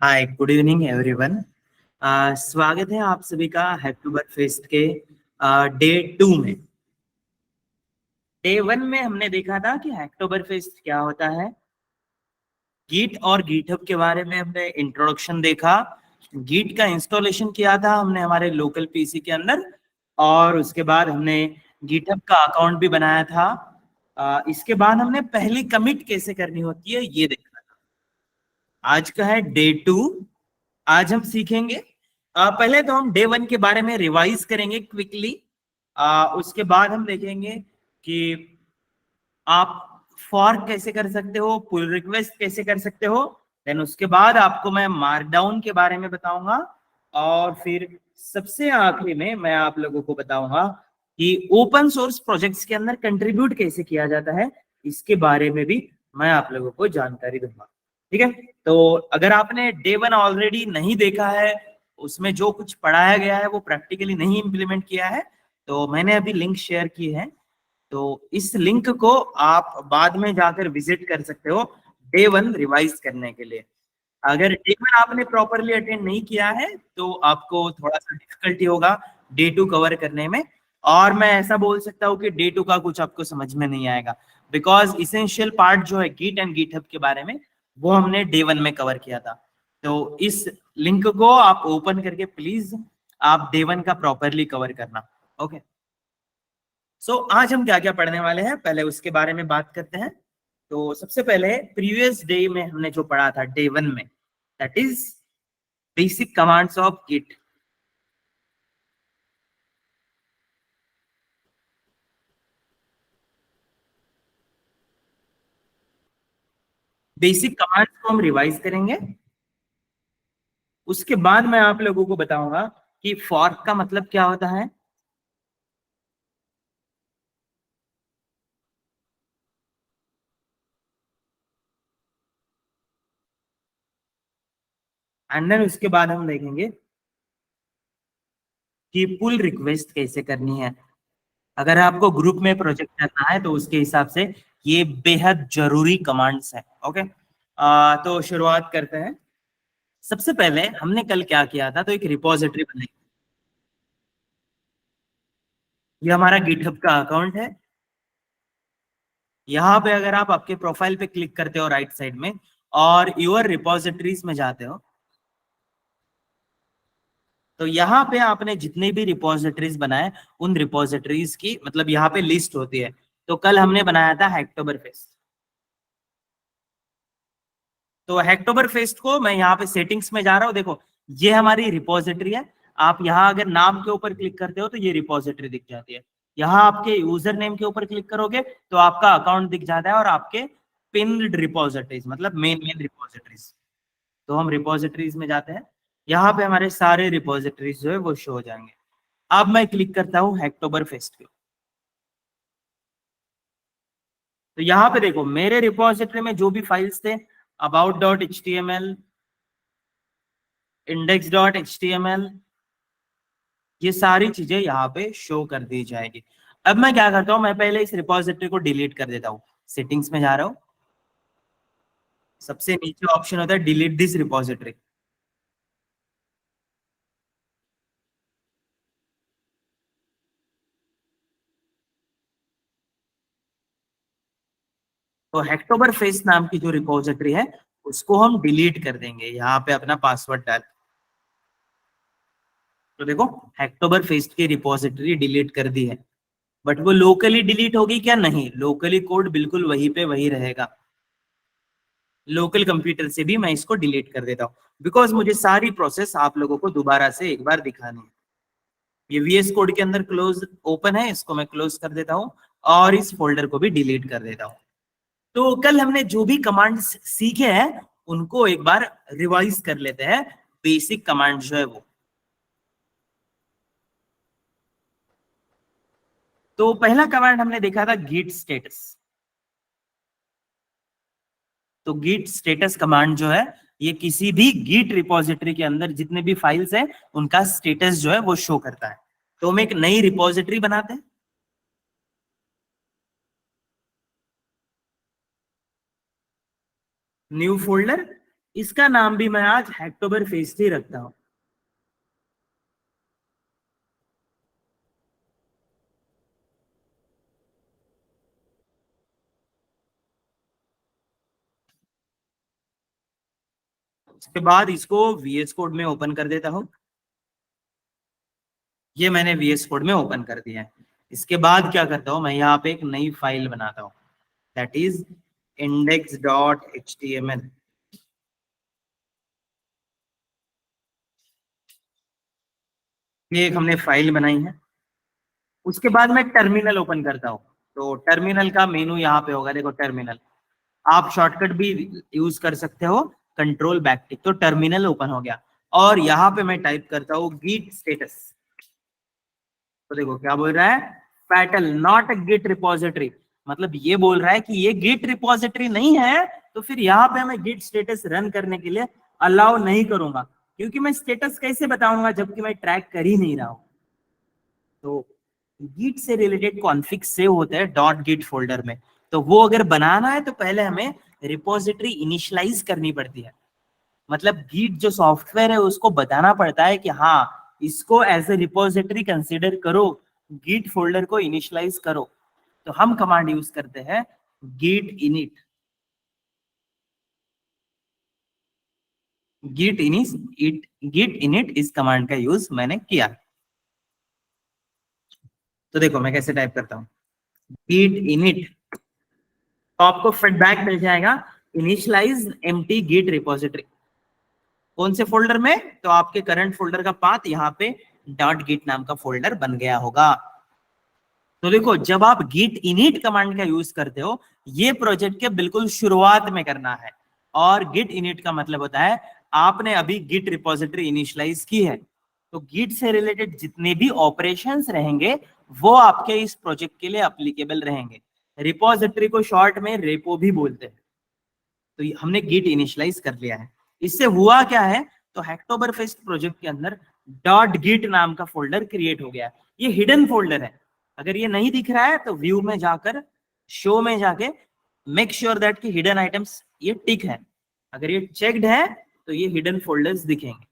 हाय, good evening everyone. स्वागत है आप सभी का हैक्टोबर फेस्ट के डे 2 में। डे 1 में हमने देखा था कि हैक्टोबर फेस्ट क्या होता है। गीट और गीटहब के बारे में हमने इंट्रोडक्शन देखा। गीट का इंस्टॉलेशन किया था हमने हमारे लोकल पीसी के अंदर, और उसके बाद हमने गीटहब का अकाउंट भी बनाया था। इसके बाद हमने पहली कमिट कैसे करनी होती है ये देखा था। आज का है डे 2। आज हम सीखेंगे, पहले तो हम डे 1 के बारे में रिवाइज करेंगे क्विकली। उसके बाद हम देखेंगे कि आप फॉर्क कैसे कर सकते हो, पुल रिक्वेस्ट कैसे कर सकते हो। देन उसके बाद आपको मैं मार्कडाउन के बारे में बताऊंगा, और फिर सबसे आखिरी में मैं आप लोगों को बताऊंगा कि ओपन सोर्स प्रोजेक्ट्स के अंदर कंट्रीब्यूट कैसे किया जाता है। इसके बारे में भी मैं आप लोगों को जानकारी दूंगा। ठीक है, तो अगर आपने डे 1 ऑलरेडी नहीं देखा है, उसमें जो कुछ पढ़ाया गया है वो प्रैक्टिकली नहीं इम्प्लीमेंट किया है, तो मैंने अभी लिंक शेयर की है। तो इस लिंक को आप बाद में जाकर विजिट कर सकते हो डे 1 रिवाइज करने के लिए। अगर डे 1 आपने प्रॉपरली अटेंड नहीं किया है तो आपको थोड़ा सा डिफिकल्टी होगा डे 2 कवर करने में। और मैं ऐसा बोल सकता हूँ कि डे 2 का कुछ आपको समझ में नहीं आएगा, बिकॉज इसेंशियल पार्ट जो है गिट एंड गिटहब के बारे में वो हमने डे 1 में कवर किया था। तो इस लिंक को आप ओपन करके प्लीज आप डे 1 का प्रॉपरली कवर करना। ओके, आज हम क्या क्या पढ़ने वाले हैं पहले उसके बारे में बात करते हैं। तो सबसे पहले प्रीवियस डे में हमने जो पढ़ा था डे 1 में, that is basic commands of git. Basic commands को हम रिवाइज करेंगे। उसके बाद मैं आप लोगों को बताऊंगा कि फॉर्क का मतलब क्या होता है। एंड देन उसके बाद हम देखेंगे कि पुल रिक्वेस्ट कैसे करनी है। अगर आपको ग्रुप में प्रोजेक्ट करना है तो उसके हिसाब से ये बेहद जरूरी कमांड्स है। ओके, तो शुरुआत करते हैं। सबसे पहले हमने कल क्या किया था, तो एक रिपोजिटरी बनाई। ये हमारा गिटहब का अकाउंट है। यहाँ पे अगर आप आपके प्रोफाइल पे क्लिक करते हो राइट साइड में और योर रिपोजिटरीज में जाते हो, तो यहाँ पे आपने जितने भी रिपोजिटरीज बनाए उन रिपोजिटरीज की मतलब यहाँ पे लिस्ट होती है। तो कल हमने बनाया था हैक्टोबर फेस्ट। तो हैक्टोबर फेस्ट को मैं यहाँ पे सेटिंग्स में जा रहा हूँ। देखो, ये हमारी रिपोजिटरी है। आप यहाँ अगर नाम के ऊपर क्लिक करते हो तो ये रिपोजिटरी दिख जाती है। यहाँ आपके यूजर नेम के ऊपर क्लिक करोगे तो आपका अकाउंट दिख जाता है, और आपके पिन्ड रिपोजिटरीज मतलब मेन मेन रिपोजिटरीज। तो हम रिपोजिटरीज में जाते हैं। यहाँ पे हमारे सारे रिपोजिटरीज जो है वो शो हो जाएंगे। अब मैं क्लिक करता हूँ हैक्टोबर फेस्ट पे। तो यहाँ पे देखो मेरे रिपोजिटरी में जो भी फाइल्स थे, about.html, index.html, ये सारी चीजें यहाँ पे शो कर दी जाएगी। अब मैं क्या करता हूँ, मैं पहले इस रिपोजिटरी को डिलीट कर देता हूँ। सेटिंग्स में जा रहा हूँ, सबसे नीचे ऑप्शन होता है डिलीट दिस रिपोजिटरी। तो हेक्टोबर फेस नाम की जो रिपोजिटरी है उसको हम डिलीट कर देंगे। यहाँ पे अपना पासवर्ड डाल, तो देखो हेक्टोबर फेस्ट की रिपोजिटरी डिलीट कर दी है। बट वो लोकली डिलीट होगी क्या? नहीं, लोकली कोड बिल्कुल वहीं पे वही रहेगा। लोकल कंप्यूटर से भी मैं इसको डिलीट कर देता हूँ, बिकॉज मुझे सारी प्रोसेस आप लोगों को दोबारा से एक बार दिखानी है। ये वीएस कोड के अंदर क्लोज ओपन है, इसको मैं क्लोज कर देता हूँ और इस फोल्डर को भी डिलीट कर देता हूँ। तो कल हमने जो भी कमांड्स सीखे हैं उनको एक बार रिवाइज कर लेते हैं। बेसिक कमांड जो है वो, तो पहला कमांड हमने देखा था git स्टेटस। तो git स्टेटस कमांड जो है ये किसी भी git रिपोजिटरी के अंदर जितने भी फाइल्स हैं उनका स्टेटस जो है वो शो करता है। तो हम एक नई रिपोजिटरी बनाते हैं, न्यू फोल्डर, इसका नाम भी मैं आज हैक्टोबर फेस्ट ही रखता हूं। उसके बाद इसको VS कोड में ओपन कर देता हूं। ये मैंने VS कोड में ओपन कर दिया है। इसके बाद क्या करता हूं, मैं यहाँ पे एक नई फाइल बनाता हूं, दैट इज index.html। ये एक हमने फाइल बनाई है। उसके बाद मैं टर्मिनल ओपन करता हूँ। तो टर्मिनल का मेनू यहाँ पे होगा, देखो टर्मिनल। आप शॉर्टकट भी यूज कर सकते हो, कंट्रोल बैक टिक, तो टर्मिनल ओपन हो गया। और यहाँ पे मैं टाइप करता हूँ git स्टेटस। तो देखो क्या बोल रहा है, fatal not a git repository, मतलब ये बोल रहा है कि ये गिट रिपोजिटरी नहीं है। तो फिर यहाँ पे मैं गिट स्टेटस रन करने के लिए अलाउ नहीं करूंगा, क्योंकि मैं स्टेटस कैसे बताऊंगा जबकि मैं ट्रैक कर ही नहीं रहा हूं। तो गिट से रिलेटेड कॉन्फ़िग सेव होता है डॉट गिट फोल्डर में। तो वो अगर बनाना है तो पहले हमें रिपोजिटरी इनिशियलाइज करनी पड़ती है। मतलब गिट जो सॉफ्टवेयर है उसको बताना पड़ता है कि हाँ, इसको एज ए रिपोजिटरी कंसीडर करो, गिट फोल्डर को इनिशियलाइज करो। तो हम कमांड यूज करते हैं git init। git init इस कमांड का यूज मैंने किया। तो देखो मैं कैसे टाइप करता हूँ, git init, तो आपको फीडबैक मिल जाएगा इनिशियलाइज एम्प्टी गिट रिपोजिटरी। कौन से फोल्डर में, तो आपके करंट फोल्डर का पाथ यहाँ पे डॉट गिट नाम का फोल्डर बन गया होगा। तो देखो जब आप git init कमांड का यूज करते हो, ये प्रोजेक्ट के बिल्कुल शुरुआत में करना है। और git init का मतलब होता है आपने अभी गिट रिपोजिटरी इनिशियलाइज की है। तो गिट से रिलेटेड जितने भी ऑपरेशंस रहेंगे वो आपके इस प्रोजेक्ट के लिए अप्लीकेबल रहेंगे। रिपोजिटरी को शॉर्ट में रेपो भी बोलते हैं। तो हमने गिट इनिशियलाइज कर लिया है। इससे हुआ क्या है, तो हैक्टोबर फेस्ट प्रोजेक्ट के अंदर डॉट गिट नाम का फोल्डर क्रिएट हो गया है। ये हिडन फोल्डर है। अगर ये नहीं दिख रहा है तो व्यू में जाकर शो में जाके मेक श्योर दैट कि हिडन आइटम्स ये टिक है। अगर ये चेक्ड है तो ये हिडन फोल्डर्स दिखेंगे।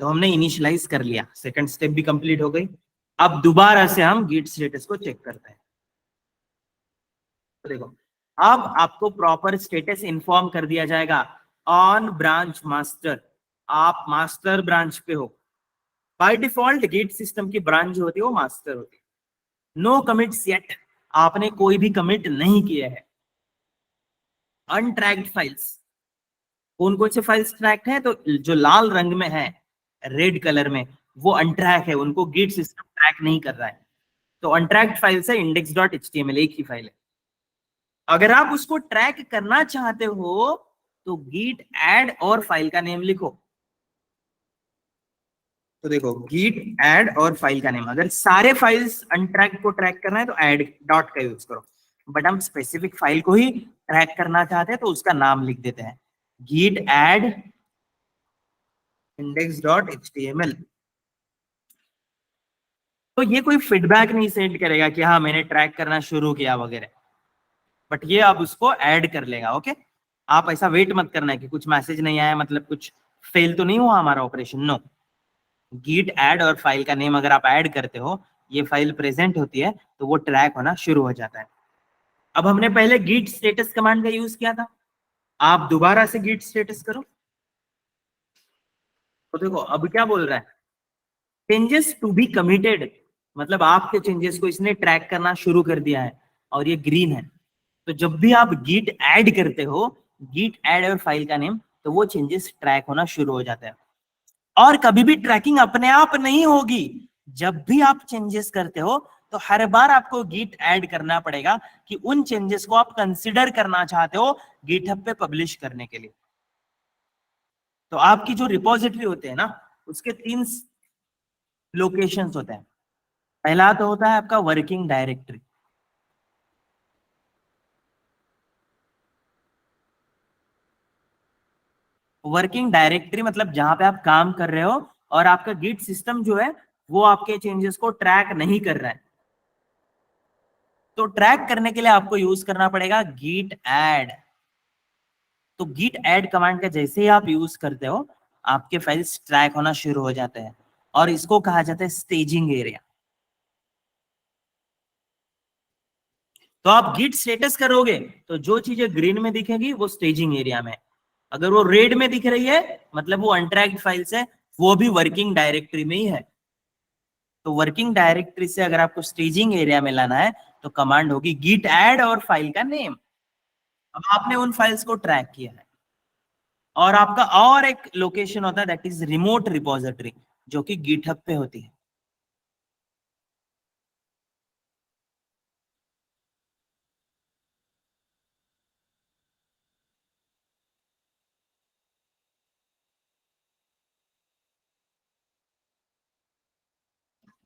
तो हमने इनिशियलाइज कर लिया, सेकंड स्टेप भी कंप्लीट हो गई। अब दोबारा से हम गिट स्टेटस को चेक करते हैं। तो देखो अब आपको प्रॉपर स्टेटस इन्फॉर्म कर दिया जाएगा ऑन ब्रांच मास्टर। आप मास्टर ब्रांच पे हो। बाय डिफॉल्ट गिट सिस्टम की ब्रांच जो होती है वो मास्टर होती है। नो कमिट्स येट, आपने कोई भी कमिट नहीं किया है। अनट्रैक्ड फाइल्स, कौन कौन से फाइल्स ट्रैक्ड है, तो जो लाल रंग में है, रेड कलर में, वो अनट्रैक है, उनको गिट सिस्टम ट्रैक नहीं कर रहा है। तो अनट्रैक्ड फाइल्स है index.html, एक ही फाइल है। अगर आप उसको ट्रैक करना चाहते हो तो git add और फाइल का नेम लिखो। तो देखो git add और फाइल का नेम, अगर सारे फाइल्स अनट्रैक को ट्रैक करना है तो ऐड डॉट का यूज करो। बट हम स्पेसिफिक फाइल को ही ट्रैक करना चाहते हैं तो उसका नाम लिख देते हैं git add index.html। तो ये कोई फीडबैक नहीं सेंड करेगा कि हाँ मैंने ट्रैक करना शुरू किया वगैरह, बट ये अब उसको ऐड कर लेगा। ओके, आप ऐसा वेट मत करना है कि कुछ मैसेज नहीं आया मतलब कुछ फेल तो नहीं हुआ हमारा ऑपरेशन। नो, git ऐड और फाइल का नेम अगर आप ऐड करते हो, ये फाइल प्रेजेंट होती है तो वो ट्रैक होना शुरू हो जाता है। अब हमने पहले git स्टेटस कमांड का यूज किया था, आप दोबारा से git स्टेटस करो। तो देखो अब क्या बोल रहा है, चेंजेस टू बी कमिटेड, मतलब आपके चेंजेस को इसने ट्रैक करना शुरू कर दिया है और ये ग्रीन है। तो जब भी आप git ऐड करते हो, git ऐड और फाइल का नेम, तो वो चेंजेस ट्रैक होना शुरू हो जाता है। और कभी भी ट्रैकिंग अपने आप नहीं होगी। जब भी आप चेंजेस करते हो तो हर बार आपको गिट ऐड करना पड़ेगा कि उन चेंजेस को आप कंसिडर करना चाहते हो गिटहब पे पब्लिश करने के लिए। तो आपकी जो रिपोजिटरी होते हैं ना, उसके 3 लोकेशंस होते हैं। पहला तो होता है आपका वर्किंग डायरेक्टरी। वर्किंग डायरेक्टरी मतलब जहां पे आप काम कर रहे हो और आपका गिट सिस्टम जो है वो आपके चेंजेस को ट्रैक नहीं कर रहा है। तो ट्रैक करने के लिए आपको यूज करना पड़ेगा git add। तो git add कमांड का जैसे ही आप यूज करते हो आपके फाइल्स ट्रैक होना शुरू हो जाते हैं और इसको कहा जाता है स्टेजिंग एरिया। तो आप गिट स्टेटस करोगे तो जो चीजें ग्रीन में दिखेगी वो स्टेजिंग एरिया में, अगर वो रेड में दिख रही है मतलब वो अनट्रैक्ड फाइल्स है, वो भी वर्किंग डायरेक्टरी में ही है। तो वर्किंग डायरेक्टरी से अगर आपको स्टेजिंग एरिया में लाना है तो कमांड होगी गिट ऐड और फाइल का नेम। अब आपने उन फाइल्स को ट्रैक किया है और आपका और एक लोकेशन होता है दैट इज रिमोट रिपोजिटरी जो कि गिटहब पे होती है।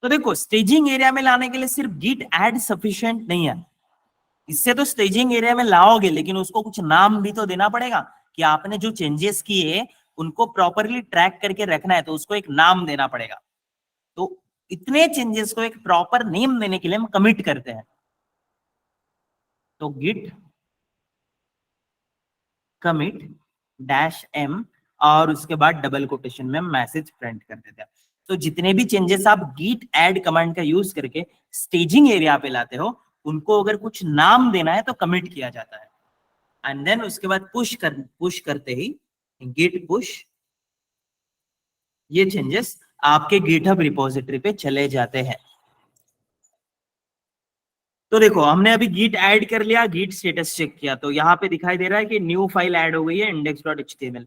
तो देखो स्टेजिंग एरिया में लाने के लिए सिर्फ गिट ऐड सफिशिएंट नहीं है, इससे तो स्टेजिंग एरिया में लाओगे लेकिन उसको कुछ नाम भी तो देना पड़ेगा कि आपने जो चेंजेस किए उनको प्रॉपरली ट्रैक करके रखना है तो उसको एक नाम देना पड़ेगा। तो इतने चेंजेस को एक प्रॉपर नेम देने के लिए हम कमिट करते हैं। तो गिट कमिट डैश एम और उसके बाद डबल कोटेशन में मैसेज प्रिंट कर देते हैं। तो जितने भी चेंजेस आप गिट ऐड कमांड का यूज करके स्टेजिंग एरिया पे लाते हो उनको अगर कुछ नाम देना है तो कमिट किया जाता है एंड देन उसके बाद पुश करते ही गिट पुश ये चेंजेस आपके गिटहब रिपोजिटरी पे चले जाते हैं। तो देखो हमने अभी गिट ऐड कर लिया, गिट स्टेटस चेक किया तो यहाँ पे दिखाई दे रहा है कि न्यू फाइल ऐड हो गई है index.html।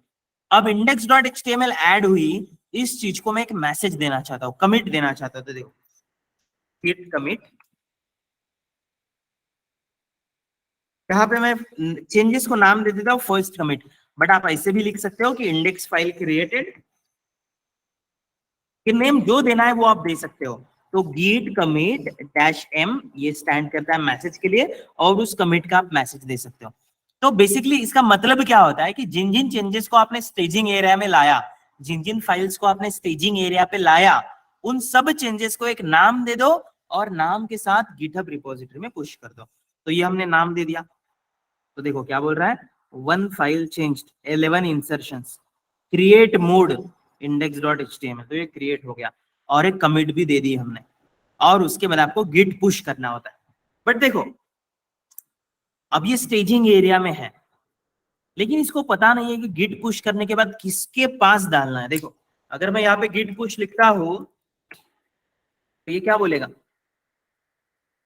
अब index.html ऐड हुई, इस चीज को मैं एक मैसेज देना चाहता हूँ, कमिट देना चाहता हूँ, तो देखो गिट कमिट, यहाँ पे मैं चेंजेस को नाम दे देता हूँ फर्स्ट कमिट, बट आप ऐसे भी लिख सकते हो कि इंडेक्स फाइल क्रिएटेड, कि नेम जो देना है वो आप दे सकते हो। तो git commit डैश m ये स्टैंड करता है मैसेज के लिए और उस कमिट का आप मैसेज दे सकते हो। तो बेसिकली इसका मतलब क्या होता है कि जिन जिन चेंजेस को आपने स्टेजिंग एरिया में लाया, जिन जिन फाइल्स को आपने स्टेजिंग एरिया पे लाया, उन सब चेंजेस को एक नाम दे दो और नाम के साथ गिटहब रिपोजिटरी में पुश कर दो। तो ये हमने नाम दे दिया। तो देखो क्या बोल रहा है, one file changed 11 insertions create mode index.html, तो ये क्रिएट हो गया और एक कमिट भी दे दी हमने और उसके बाद आपको गिट पुश करना होता है। बट देखो अब ये स्टेजिंग एरिया में है लेकिन इसको पता नहीं है कि गिट पुश करने के बाद किसके पास डालना है। देखो अगर मैं यहाँ पे गिट पुश लिखता हूं तो ये क्या बोलेगा,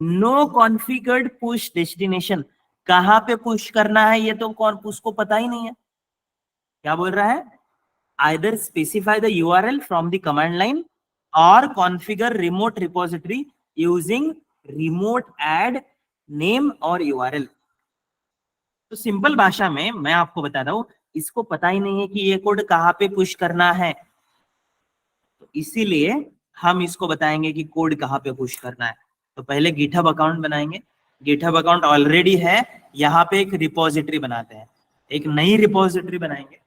नो कॉन्फ़िगर्ड पुश डेस्टिनेशन, कहां पे पुश करना है ये तो कौन उसको पता ही नहीं है। क्या बोल रहा है, either specify the URL from the command line or configure remote repository using remote add name और URL। तो सिंपल भाषा में मैं आपको बताता हूं, इसको पता ही नहीं है कि ये कोड कहाँ पे पुश करना है, तो इसीलिए हम इसको बताएंगे कि कोड कहाँ पे पुश करना है। तो पहले गिटहब अकाउंट बनाएंगे, गिटहब अकाउंट ऑलरेडी है, यहाँ पे एक रिपोजिटरी बनाते हैं, एक नई रिपोजिटरी बनाएंगे,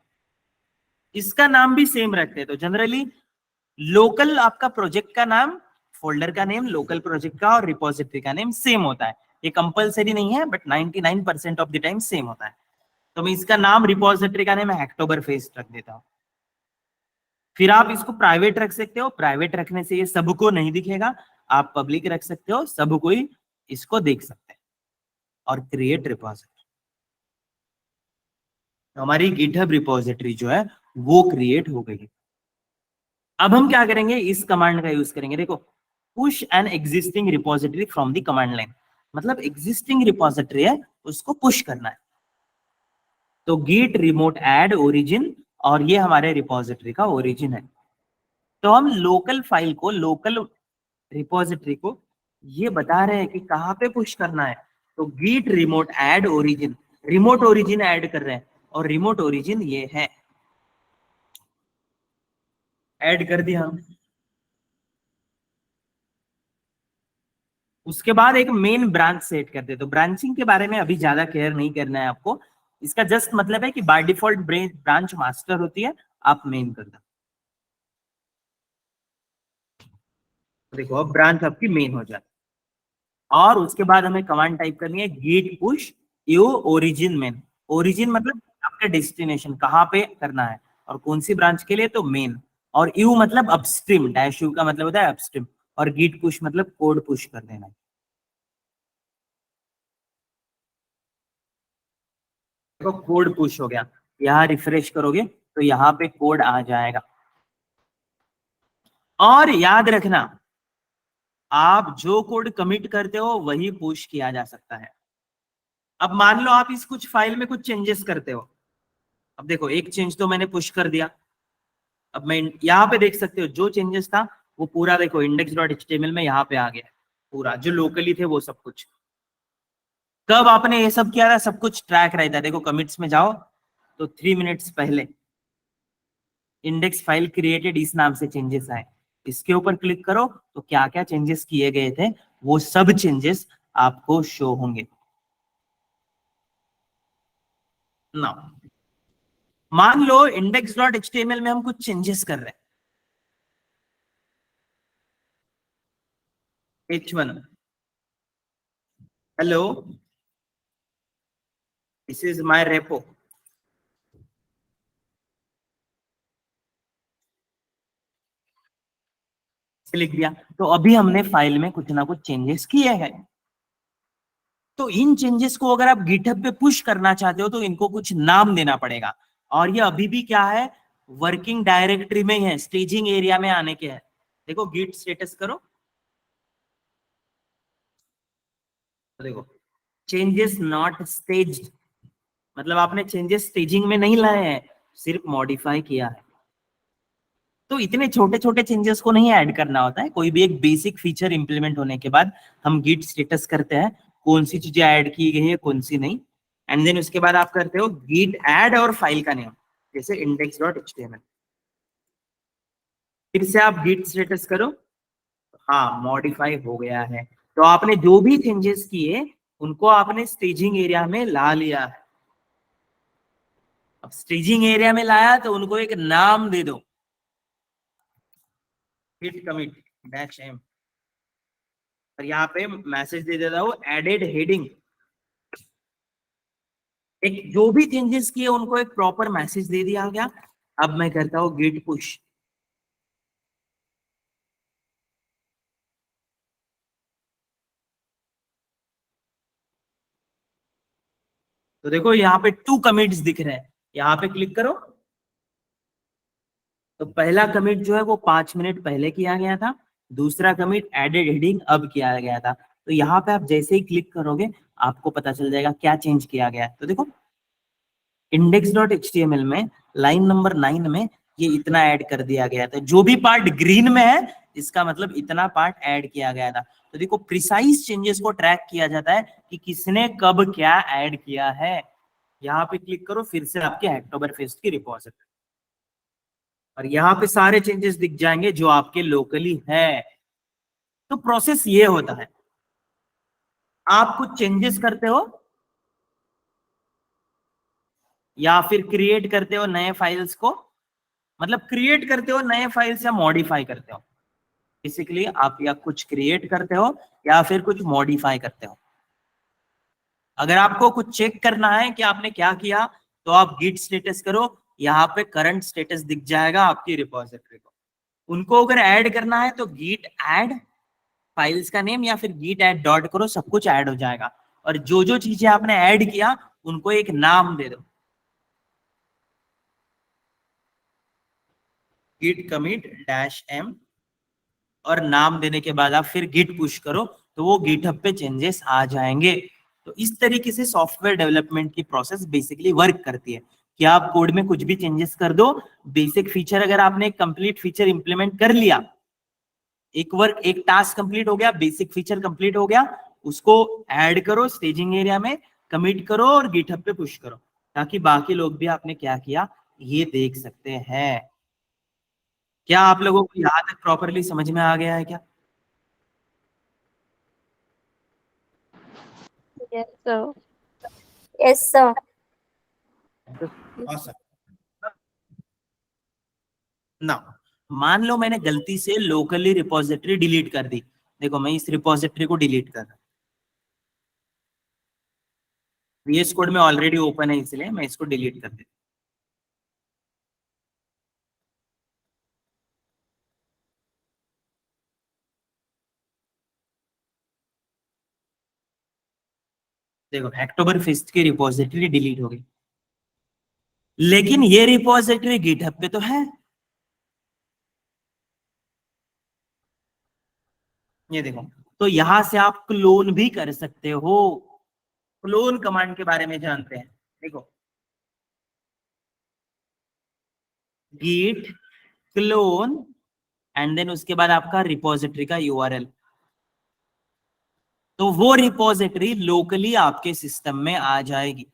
इसका नाम भी सेम रखते हैं। तो जनरली लोकल आपका प्रोजेक्ट का नाम, फोल्डर का नेम, लोकल प्रोजेक्ट का और रिपोजिटरी का नेम सेम होता है, ये कंपलसरी नहीं है but 99% of the time same होता है। तो मैं इसका नाम रिपोजिटरी का नेम हैक्टोबर फेस्ट रख देता हूं। फिर आप इसको प्राइवेट रख सकते हो, प्राइवेट रखने से ये सबको नहीं दिखेगा, आप पब्लिक रख सकते हो, सब कोई इसको देख सकते हैं। और क्रिएट रिपोजिटरी, हमारी गिटहब रिपोजिटरी जो है वो क्रिएट हो गई। अब हम क्या करेंगे, इस कमांड का यूज करेंगे। देखो push an existing repository from the command line, मतलब एग्जिस्टिंग रिपोजिटरी है उसको पुश करना है। तो गिट रिमोट ऐड ओरिजिन, और ये हमारे रिपोजिटरी का ओरिजिन है। तो हम लोकल फाइल को, लोकल रिपोजिटरी को ये बता रहे हैं कि कहाँ पे पुश करना है। तो git remote add origin, remote origin add कर रहे हैं और रिमोट ओरिजिन ये है, ऐड कर दिया हम। उसके बाद एक मेन ब्रांच सेट कर दे। तो ब्रांचिंग के बारे में अभी ज्यादा केयर नहीं करना है आपको, इसका जस्ट मतलब है कि बाय डिफॉल्ट ब्रांच मास्टर होती है, आप मेन कर दो। देखो अब ब्रांच आपकी मेन हो जाती है और उसके बाद हमें कमांड टाइप करनी है git push u origin main. Origin मतलब आपका डेस्टिनेशन कहाँ पे करना है और कौन सी ब्रांच के लिए, तो मेन। और यू मतलब अपस्ट्रीम, डैश यू का मतलब होता है अपस्ट्रीम, और गिट पुश मतलब कोड पुश कर देना। देखो कोड पुश हो गया, यहाँ रिफ्रेश करोगे तो यहाँ पे कोड आ जाएगा। और याद रखना, आप जो कोड कमिट करते हो वही पुश किया जा सकता है। अब मान लो आप इस कुछ फाइल में कुछ चेंजेस करते हो, अब देखो एक चेंज तो मैंने पुश कर दिया, अब मैं यहाँ पे देख सकते हो जो चेंजेस था वो पूरा देखो index.html में यहाँ पे आ गया पूरा, जो लोकली थे वो सब कुछ। कब आपने ये सब किया था, सब कुछ ट्रैक रहता है। देखो कमिट्स में जाओ तो 3 मिनट्स पहले इंडेक्स फाइल क्रिएटेड इस नाम से चेंजेस आए, इसके ऊपर क्लिक करो तो क्या क्या चेंजेस किए गए थे वो सब चेंजेस आपको शो होंगे ना। मान लो index.html में हम कुछ चेंजेस कर रहे हैं, h1 hello this is my repo, लिख दिया। तो अभी हमने फाइल में कुछ ना कुछ चेंजेस किए हैं, तो इन चेंजेस को अगर आप गिटहब पे पुश करना चाहते हो तो इनको कुछ नाम देना पड़ेगा। और ये अभी भी क्या है, वर्किंग डायरेक्टरी में ही है, स्टेजिंग एरिया में आने के है। देखो गिट स्टेटस करो, तो देखो चेंजेस नॉट स्टेज्ड, मतलब आपने चेंजेस स्टेजिंग में नहीं लाए हैं, सिर्फ मॉडिफाई किया है। तो इतने छोटे छोटे चेंजेस को नहीं ऐड करना होता है, कोई भी एक बेसिक फीचर इंप्लीमेंट होने के बाद हम गिट स्टेटस करते हैं कौन सी चीजें ऐड की गई है कौन सी नहीं, एंड देन उसके बाद आप करते हो गिट ऐड और फाइल का नेम, जैसे index.html। फिर से आप गिट स्टेटस करो, हाँ मॉडिफाई हो गया है। तो आपने जो भी चेंजेस किए उनको आपने स्टेजिंग एरिया में ला लिया है। अब स्टेजिंग एरिया में लाया तो उनको एक नाम दे दो, हिट कमिट डैश एम, और यहाँ पे मैसेज दे देता हूँ एडेड हेडिंग। एक जो भी चेंजेस किए उनको एक प्रॉपर मैसेज दे दिया गया। अब मैं करता हूँ गिट पुश, तो देखो यहाँ पे 2 कमिट्स दिख रहे हैं, यहाँ पे क्लिक करो तो पहला कमिट जो है वो 5 मिनट पहले किया गया था, दूसरा कमिट एडेड हेडिंग अब किया गया था। तो यहाँ पे आप जैसे ही क्लिक करोगे आपको पता चल जाएगा क्या चेंज किया गया है। तो देखो index.html में लाइन नंबर 9 में ये इतना ऐड कर दिया गया था, जो भी पार्ट ग्रीन में है इसका मतलब इतना पार्ट ऐड किया गया था। तो देखो प्रिसाइज चेंजेस को ट्रैक किया जाता है कि किसने कब क्या ऐड किया है। यहाँ पे क्लिक करो, फिर से आपके हैकटोबर फेस्ट की रिपोजिटरी, और यहाँ पे सारे चेंजेस दिख जाएंगे जो आपके लोकली है। तो प्रोसेस ये होता है, आप कुछ चेंजेस करते हो या फिर क्रिएट करते हो नए फाइल्स को, मतलब क्रिएट करते हो नए फाइल्स या मॉडिफाई करते हो। बेसिकली आप या कुछ क्रिएट करते हो या फिर कुछ मॉडिफाई करते हो। अगर आपको कुछ चेक करना है कि आपने क्या किया तो आप गिट स्टेटस करो, यहाँ पे करंट स्टेटस दिख जाएगा आपकी रिपोजिटरी को। उनको अगर ऐड करना है तो गिट ऐड फाइल्स का नेम या फिर गिट ऐड डॉट करो, सब कुछ ऐड हो जाएगा। और जो जो चीजें आपने ऐड किया उनको एक नाम दे दो, गिट कमिट डैश एम, और नाम देने के बाद आप फिर गिट पुश करो तो वो गिटहब पे चेंजेस आ जाएंगे। तो इस तरीके से सॉफ्टवेयर डेवलपमेंट की प्रोसेस बेसिकली वर्क करती है कि आप कोड में कुछ भी चेंजेस कर दो, बेसिक फीचर अगर आपने एक कंप्लीट फीचर इंप्लीमेंट कर लिया, एक वर्क एक टास्क कंप्लीट हो गया, बेसिक फीचर कंप्लीट हो गया, उसको ऐड करो स्टेजिंग एरिया में, कमिट करो और गिटहब पे पुश करो, ताकि बाकी लोग भी आपने क्या किया ये देख सकते हैं। क्या आप लोगों को यहाँ तक प्रॉपरली समझ में आ गया है क्या? Yes, sir. Yes, sir. Awesome. ना मान लो मैंने गलती से लोकली रिपोजिटरी डिलीट कर दी, देखो मैं इस रिपोजिटरी को डिलीट कर रहा हूं, VS कोड में ऑलरेडी ओपन है इसलिए मैं इसको डिलीट कर देता हूँ। देखो अक्टूबर फेस्ट की रिपोजिटरी डिलीट हो गई, लेकिन ये रिपोजिटरी गिटहब पे तो है। ये देखो, तो यहां से आप क्लोन भी कर सकते हो। क्लोन कमांड के बारे में जानते हैं, देखो git क्लोन एंड देन उसके बाद आपका रिपोजिटरी का यूआरएल, तो वो रिपोजिटरी लोकली आपके सिस्टम में आ जाएगी।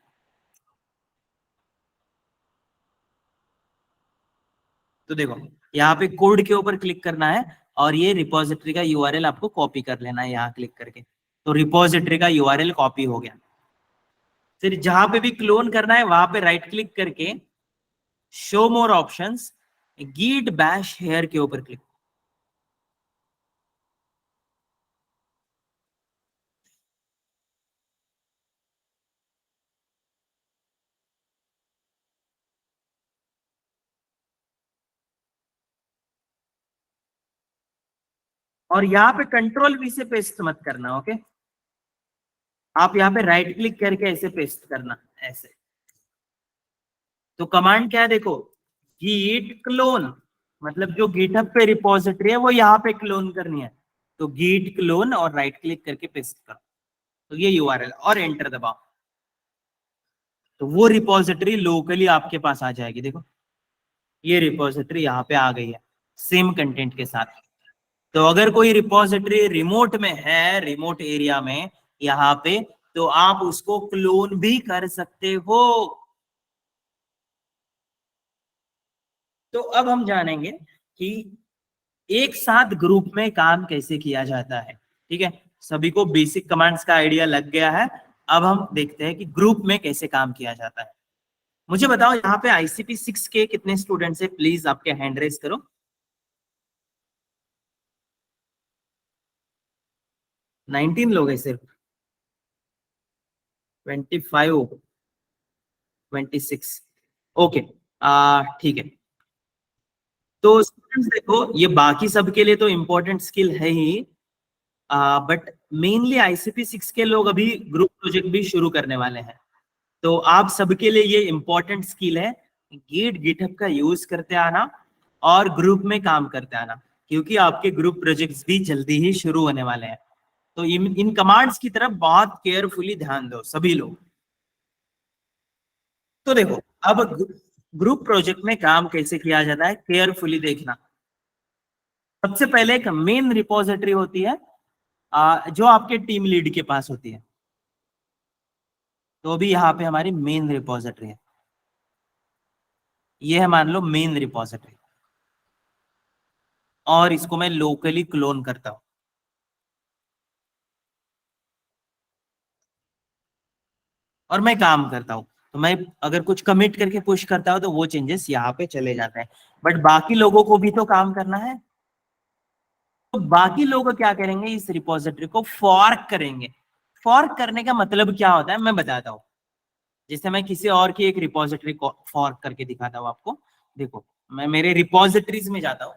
तो देखो यहाँ पे कोड के ऊपर क्लिक करना है और ये रिपोजिटरी का यूआरएल आपको कॉपी कर लेना है यहाँ क्लिक करके, तो रिपोजिटरी का यूआरएल कॉपी हो गया। फिर जहां पे भी क्लोन करना है वहां पे राइट क्लिक करके show more options, git bash here के ऊपर क्लिक। और यहाँ पे कंट्रोल वी से पेस्ट मत करना, ओके। आप यहाँ पे राइट क्लिक करके ऐसे पेस्ट करना, ऐसे। तो कमांड क्या है देखो, git क्लोन, मतलब जो गिटहब पे रिपोजिटरी है वो यहाँ पे क्लोन करनी है, तो git क्लोन और राइट क्लिक करके पेस्ट करो, तो ये यूआरएल और एंटर दबाओ, तो वो रिपोजिटरी लोकली आपके पास आ जाएगी। देखो ये रिपोजिटरी यहाँ पे आ गई है सेम कंटेंट के साथ। तो अगर कोई रिपोजिटरी रिमोट में है, रिमोट एरिया में यहाँ पे, तो आप उसको क्लोन भी कर सकते हो। तो अब हम जानेंगे कि एक साथ ग्रुप में काम कैसे किया जाता है। ठीक है, सभी को बेसिक कमांड्स का आइडिया लग गया है। अब हम देखते हैं कि ग्रुप में कैसे काम किया जाता है। मुझे बताओ यहाँ पे ICP 6 के कितने स्टूडेंट्स है, प्लीज आपके हैंड रेज करो। 19 लोग हैं सिर्फ, 25, 26, ओके, ठीक है। तो स्टूडेंट्स देखो, ये बाकी सबके लिए तो इंपॉर्टेंट स्किल है ही, बट मेनली ICP 6 के लोग अभी ग्रुप प्रोजेक्ट भी शुरू करने वाले हैं, तो आप सबके लिए ये इंपॉर्टेंट स्किल है, गिट गिटहब का यूज करते आना और ग्रुप में काम करते आना, क्योंकि आपके ग्रुप प्रोजेक्ट्स भी जल्दी ही शुरू होने वाले हैं। तो इन कमांड्स की तरफ बहुत केयरफुली ध्यान दो सभी लोग। तो देखो अब ग्रुप प्रोजेक्ट में काम कैसे किया जाता है, केयरफुली देखना। सबसे पहले एक मेन रिपोजिटरी होती है, जो आपके टीम लीड के पास होती है। तो अभी यहाँ पे हमारी मेन रिपोजिटरी है, ये है मान लो मेन रिपोजिटरी, और इसको मैं लोकली क्लोन करता हूं और मैं काम करता हूं, तो मैं अगर कुछ कमिट करके पुश करता हूं तो वो चेंजेस यहाँ पे चले जाते हैं, बट बाकी लोगों को भी तो काम करना है। तो बाकी लोग क्या करेंगे, इस रिपोजिटरी को फॉर्क करेंगे। फॉर्क करने का मतलब क्या होता है मैं बताता हूँ। जैसे मैं किसी और की एक रिपोजिटरी को फॉर्क करके दिखाता हूँ आपको। देखो मैं मेरे रिपोजिटरीज में जाता हूँ,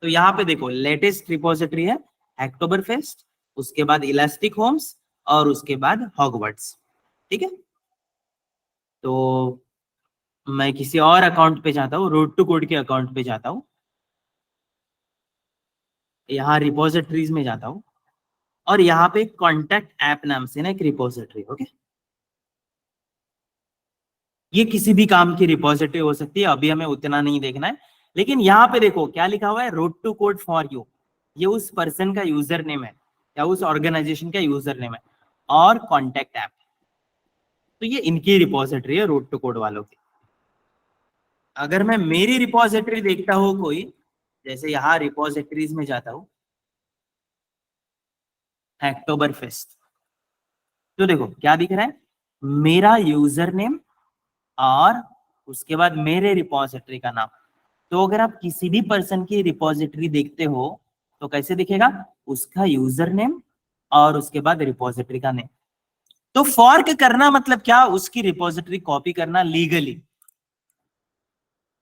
तो यहाँ पे देखो लेटेस्ट रिपोजिटरी है अक्टूबर फेस्ट, उसके बाद इलास्टिक होम्स और उसके बाद हॉगवर्ट्स। ठीक है, तो मैं किसी और अकाउंट पे जाता हूँ, रोड टू कोड के अकाउंट पे जाता हूँ, यहाँ रिपोजिटरीज में जाता हूँ और यहाँ पे कॉन्टैक्ट ऐप नाम से ना एक रिपोजिटरी, ओके। ये किसी भी काम की रिपोजिटरी हो सकती है, अभी हमें उतना नहीं देखना है, लेकिन यहाँ पे देखो क्या लिखा हुआ है, road to code for you. ये उस पर्सन का यूजर नेम है या उस ऑर्गेनाइजेशन का यूजर नेम है, और कॉन्टैक्ट ऐप, तो ये इनकी रिपोजिटरी है रोड टू कोड वालों की। अगर मैं मेरी रिपोजिटरी देखता हूँ कोई, जैसे यहाँ रिपोजिटरीज में जाता हूँ, अक्टूबर फेस्ट, तो देखो क्या दिख रहा है, मेरा यूजर नेम और उसके बाद मेरे रिपोजिटरी का नाम। तो अगर आप किसी भी पर्सन की रिपोजिटरी देखते हो तो कैसे दिखेगा, उसका यूजर नेम और उसके बाद रिपोजिटरी का नेम। तो फॉर्क करना मतलब क्या, उसकी रिपोजिटरी कॉपी करना लीगली।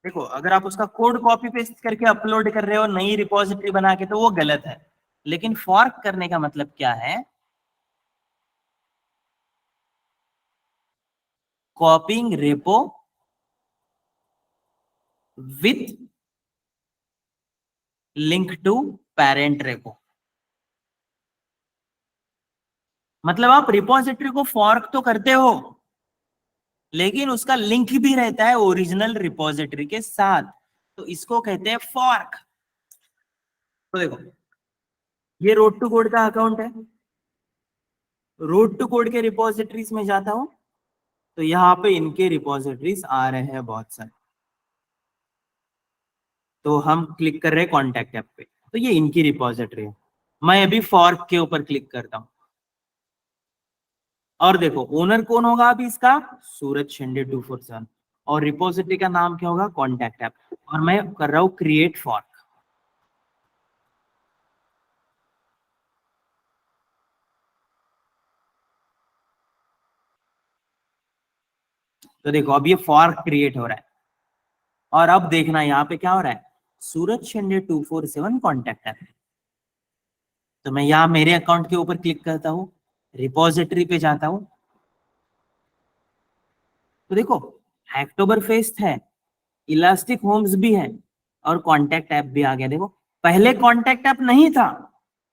देखो अगर आप उसका कोड कॉपी पेस्ट करके अपलोड कर रहे हो नई रिपोजिटरी बना के तो वो गलत है, लेकिन फॉर्क करने का मतलब क्या है, copying repo with link to parent repo. मतलब आप रिपोजिटरी को फॉर्क तो करते हो, लेकिन उसका लिंक भी रहता है ओरिजिनल रिपोजिटरी के साथ, तो इसको कहते हैं फॉर्क। तो देखो ये रोड टू कोड का अकाउंट है, रोड टू कोड के रिपोजिटरीज में जाता हूं तो यहाँ पे इनके रिपोजिटरीज आ रहे हैं बहुत सारे, तो हम क्लिक कर रहे हैं कॉन्टैक्ट ऐप पे, तो ये इनकी रिपोजिटरी है। मैं अभी फॉर्क के ऊपर क्लिक करता हूं और देखो ओनर कौन होगा अभी इसका, सूरज शिंदे 247, और रिपोजिटरी का नाम क्या होगा, कॉन्टैक्ट ऐप, और मैं कर रहा हूं क्रिएट फॉर्क। तो देखो अब ये फॉर्क क्रिएट हो रहा है, और अब देखना यहाँ पे क्या हो रहा है, सूरज शिंदे 247 कॉन्टैक्ट ऐप। तो मैं यहाँ मेरे अकाउंट के ऊपर क्लिक करता हूँ, रिपोजिटरी पे जाता हूँ, तो देखो हैक्टोबर फेस्ट है, इलास्टिक होम्स भी है, और कॉन्टैक्ट ऐप भी आ गया। देखो पहले कॉन्टैक्ट ऐप नहीं था,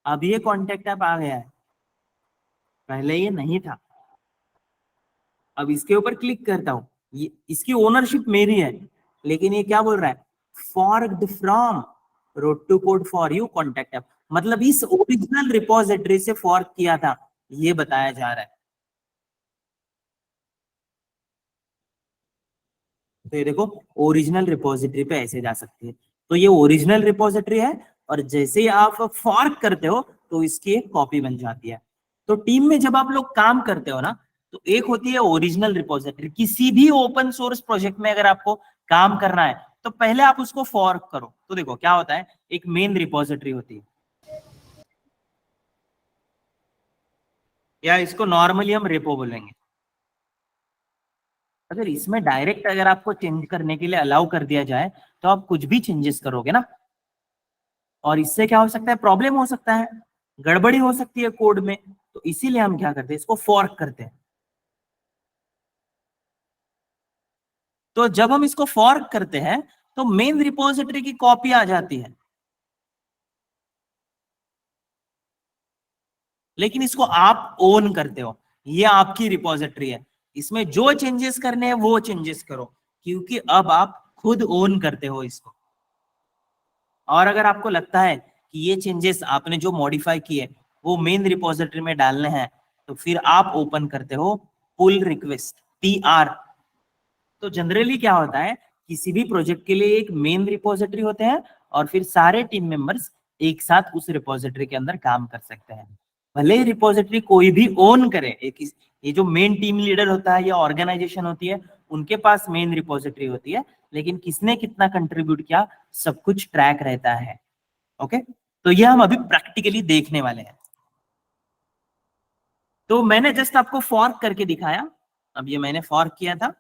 अब ये कॉन्टैक्ट ऐप आ गया है, पहले ये नहीं था। अब इसके ऊपर क्लिक करता हूं, ये इसकी ओनरशिप मेरी है, लेकिन ये क्या बोल रहा है, forked from road to code for you contact app, मतलब इस ओरिजिनल रिपोजिटरी से फॉर्क किया था, ये बताया जा रहा है। तो ये देखो ओरिजिनल रिपोजिटरी पे ऐसे जा सकती है, तो ये ओरिजिनल रिपोजिटरी है, और जैसे ही आप फॉर्क करते हो तो इसकी एक कॉपी बन जाती है। तो टीम में जब आप लोग काम करते हो ना, तो एक होती है ओरिजिनल रिपोजिटरी, किसी भी ओपन सोर्स प्रोजेक्ट में अगर आपको काम करना है तो पहले आप उसको फॉर्क करो। तो देखो क्या होता है, एक मेन रिपोजिटरी होती है, या इसको नॉर्मली हम रेपो बोलेंगे। अगर इसमें डायरेक्ट अगर आपको चेंज करने के लिए अलाउ कर दिया जाए तो आप कुछ भी चेंजेस करोगे ना, और इससे क्या हो सकता है, प्रॉब्लम हो सकता है, गड़बड़ी हो सकती है कोड में, तो इसीलिए हम क्या करते हैं, इसको फॉर्क करते हैं। तो जब हम इसको फॉर्क करते हैं तो मेन रिपोजिटरी की कॉपी आ जाती है, लेकिन इसको आप ओन करते हो, ये आपकी रिपोजिटरी है, इसमें जो चेंजेस करने हैं वो चेंजेस करो, क्योंकि अब आप खुद ओन करते हो इसको। और अगर आपको लगता है कि ये चेंजेस आपने जो मॉडिफाई किए वो मेन रिपोजिटरी में डालने हैं, तो फिर आप ओपन करते हो पुल रिक्वेस्ट, PR। तो जनरली क्या होता है, किसी भी प्रोजेक्ट के लिए एक मेन रिपोजिटरी होते हैं, और फिर सारे टीम मेंबर्स एक साथ उस रिपोजिटरी के अंदर काम कर सकते हैं। भले ही रिपोजिटरी कोई भी ओन करे, एक ये जो मेन टीम लीडर होता है या ऑर्गेनाइजेशन होती है उनके पास मेन रिपोजिटरी होती है, लेकिन किसने कितना कंट्रीब्यूट किया सब कुछ ट्रैक रहता है। ओके, तो ये हम अभी प्रैक्टिकली देखने वाले हैं। तो मैंने जस्ट आपको फॉर्क करके दिखाया, अब ये मैंने फॉर्क किया था।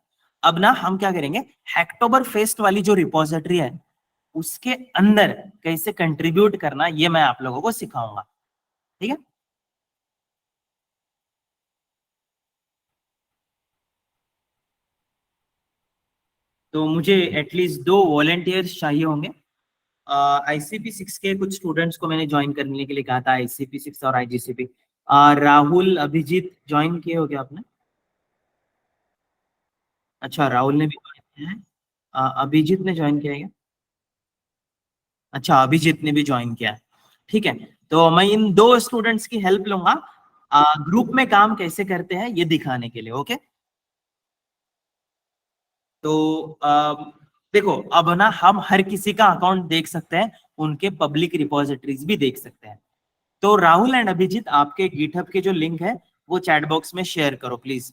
अब ना हम क्या करेंगे, हैक्टोबर फेस्ट वाली जो रिपोजिटरी है उसके अंदर कैसे कंट्रीब्यूट करना ये मैं आप लोगों को सिखाऊंगा, ठीक है। तो मुझे एटलीस्ट 2 वॉलेंटियर्स चाहिए होंगे। ICP-6 के कुछ स्टूडेंट्स को मैंने ज्वाइन करने के लिए कहा था, ICP-6 और IGCP। राहुल अभिजीत ज्वाइन किए हो क्या आपने? अच्छा राहुल ने भी ज्वाइन किया है। अभिजीत ने ज्वाइन किया है क्या? अच्छा अभिजीत ने भी ज्वाइन किया है, ठीक है। तो मैं इन 2 स्टूडेंट्स की हेल्प लूंगा ग्रुप में काम कैसे करते हैं ये दिखाने के लिए, ओके। तो देखो अब ना हम हर किसी का अकाउंट देख सकते हैं, उनके पब्लिक रिपोजिटरीज भी देख सकते हैं। तो राहुल एंड अभिजीत आपके गिटहब के जो लिंक है वो चैट बॉक्स में शेयर करो प्लीज।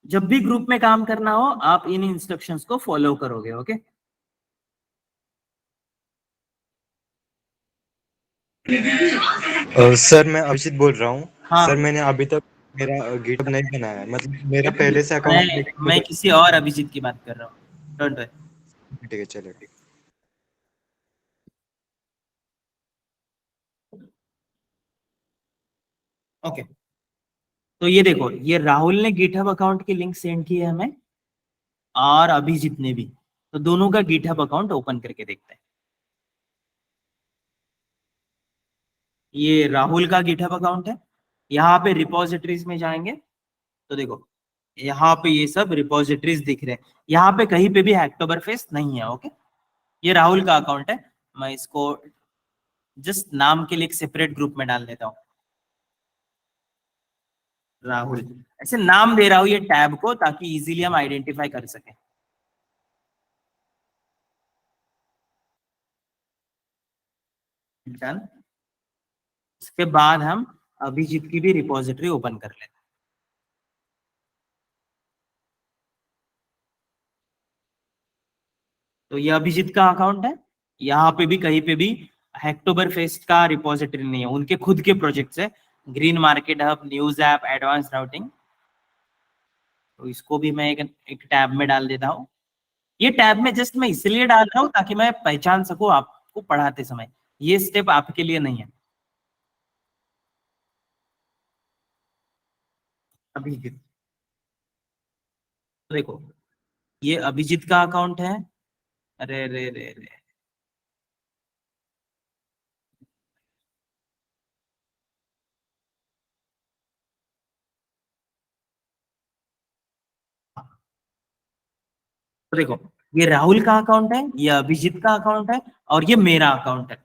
जब भी ग्रुप में काम करना हो आप इन इंस्ट्रक्शंस को फॉलो करोगे, ओके। सर मैं अभिजीत बोल रहा हूँ। हाँ सर मैंने अभी तक मेरा गिटहब नहीं बनाया है, मतलब मेरा पहले से मैं अकाउंट। किसी और अभिजीत की बात कर रहा हूँ, डोंट वरी। ठीक है, चलो ठीक। ओके, तो ये देखो, ये राहुल ने गिटहब अकाउंट की लिंक सेंड की है हमें, और अभिजीत ने भी। तो दोनों का गिटहब अकाउंट ओपन करके देखते हैं। ये राहुल का गिटहब अकाउंट है। यहाँ पे रिपोजिटरीज में जाएंगे तो देखो, यहाँ पे ये सब रिपोजिटरीज दिख रहे हैं। यहाँ पे कहीं पे भी हैक्टोबर फेस्ट नहीं है। ओके, ये राहुल का अकाउंट है। मैं इसको जस्ट नाम के लिए एक सेपरेट ग्रुप में डाल देता हूँ, राहुल। ऐसे नाम दे रहा हूँ ये टैब को, ताकि इजीली हम आइडेंटिफाई कर सके। डन। उसके बाद हम अभिजीत की भी रिपोजिटरी ओपन कर लेते हैं। तो ये अभिजीत का अकाउंट है। यहाँ पे भी कहीं पे भी हैक्टोबर फेस्ट का रिपोजिटरी नहीं है, उनके खुद के प्रोजेक्ट्स है। Green market hub, news app, advance routing. तो इसको भी मैं एक टैब में डाल देता हूँ। ये टैब में जस्ट मैं इसलिए डाल रहा हूँ ताकि मैं पहचान सकूं आपको पढ़ाते समय। ये स्टेप आपके लिए नहीं है। अभिजीत, तो देखो, ये अभिजीत का अकाउंट है। अरे रे रे रे, तो देखो, ये राहुल का अकाउंट है, ये अभिजीत का अकाउंट है, और ये मेरा अकाउंट है।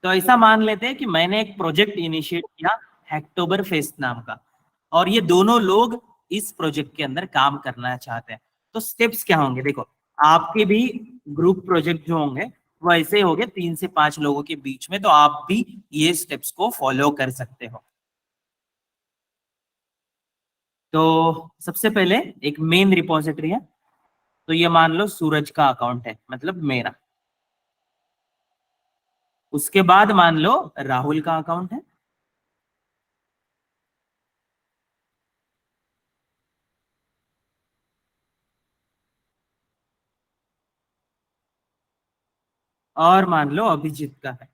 तो ऐसा मान लेते हैं कि मैंने एक प्रोजेक्ट इनिशिएट किया हैक्टोबर फेस्ट नाम का, और ये दोनों लोग इस प्रोजेक्ट के अंदर काम करना चाहते हैं। तो स्टेप्स क्या होंगे देखो, आपके भी ग्रुप प्रोजेक्ट जो होंगे वो ऐसे होंगे 3 से 5 लोगों के बीच में, तो आप भी ये स्टेप्स को फॉलो कर सकते हो। तो सबसे पहले एक मेन रिपोजिटरी है। तो ये मान लो सूरज का अकाउंट है, मतलब मेरा। उसके बाद मान लो राहुल का अकाउंट है। और मान लो अभिजीत का है।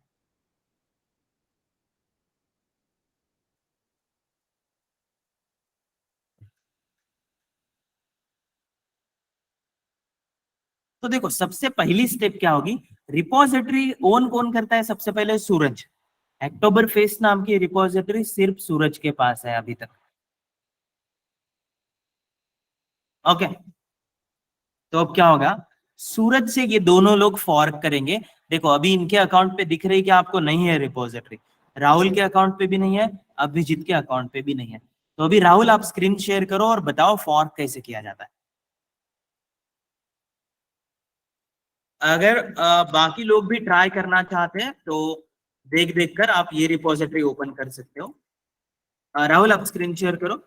तो देखो, सबसे पहली स्टेप क्या होगी, रिपोजिटरी ओन कौन करता है? सबसे पहले सूरज। अक्टूबर फेस्ट नाम की रिपोजिटरी सिर्फ सूरज के पास है अभी तक। ओके, तो अब क्या होगा, सूरज से ये दोनों लोग फॉर्क करेंगे। देखो, अभी इनके अकाउंट पे दिख रही है कि आपको नहीं है रिपोजिटरी। राहुल के अकाउंट पे भी नहीं है, अभिजीत के अकाउंट पे भी नहीं है। तो अभी राहुल, आप स्क्रीन शेयर करो और बताओ फॉर्क कैसे किया जाता है। अगर बाकी लोग भी ट्राई करना चाहते हैं तो देख देख कर आप ये रिपोजिटरी ओपन कर सकते हो। राहुल, आप स्क्रीन शेयर करो।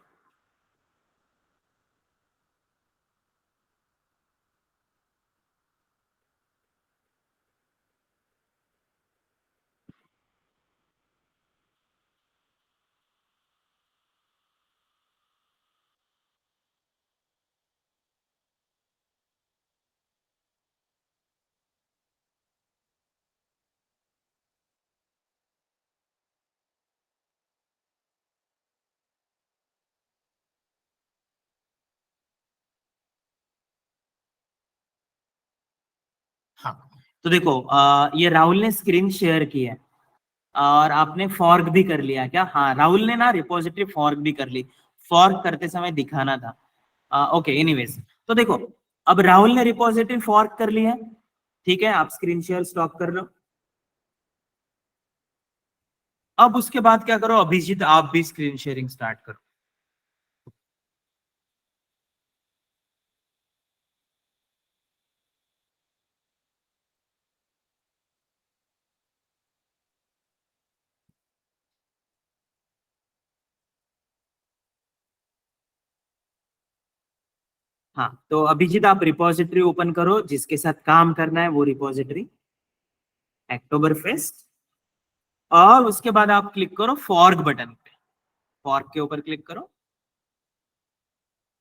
हाँ, तो देखो, ये राहुल ने स्क्रीन शेयर की है, और आपने फॉर्क भी कर लिया क्या? हाँ, राहुल ने ना रिपोजिटरी फॉर्क भी कर ली। फॉर्क करते समय दिखाना था। ओके, एनीवेज, तो देखो, अब राहुल ने रिपोजिटरी फॉर्क कर ली है। ठीक है, आप स्क्रीन शेयर स्टॉप कर लो। अब उसके बाद क्या करो, अभिजीत आप भी स्क्रीन शेयरिंग स्टार्ट करो। हाँ, तो अभिजीत आप रिपोजिटरी ओपन करो, जिसके साथ काम करना है वो रिपोजिटरी, अक्टूबर फेस्ट। और उसके बाद आप क्लिक करो फॉर्क बटन पे, फॉर्क के ऊपर क्लिक करो।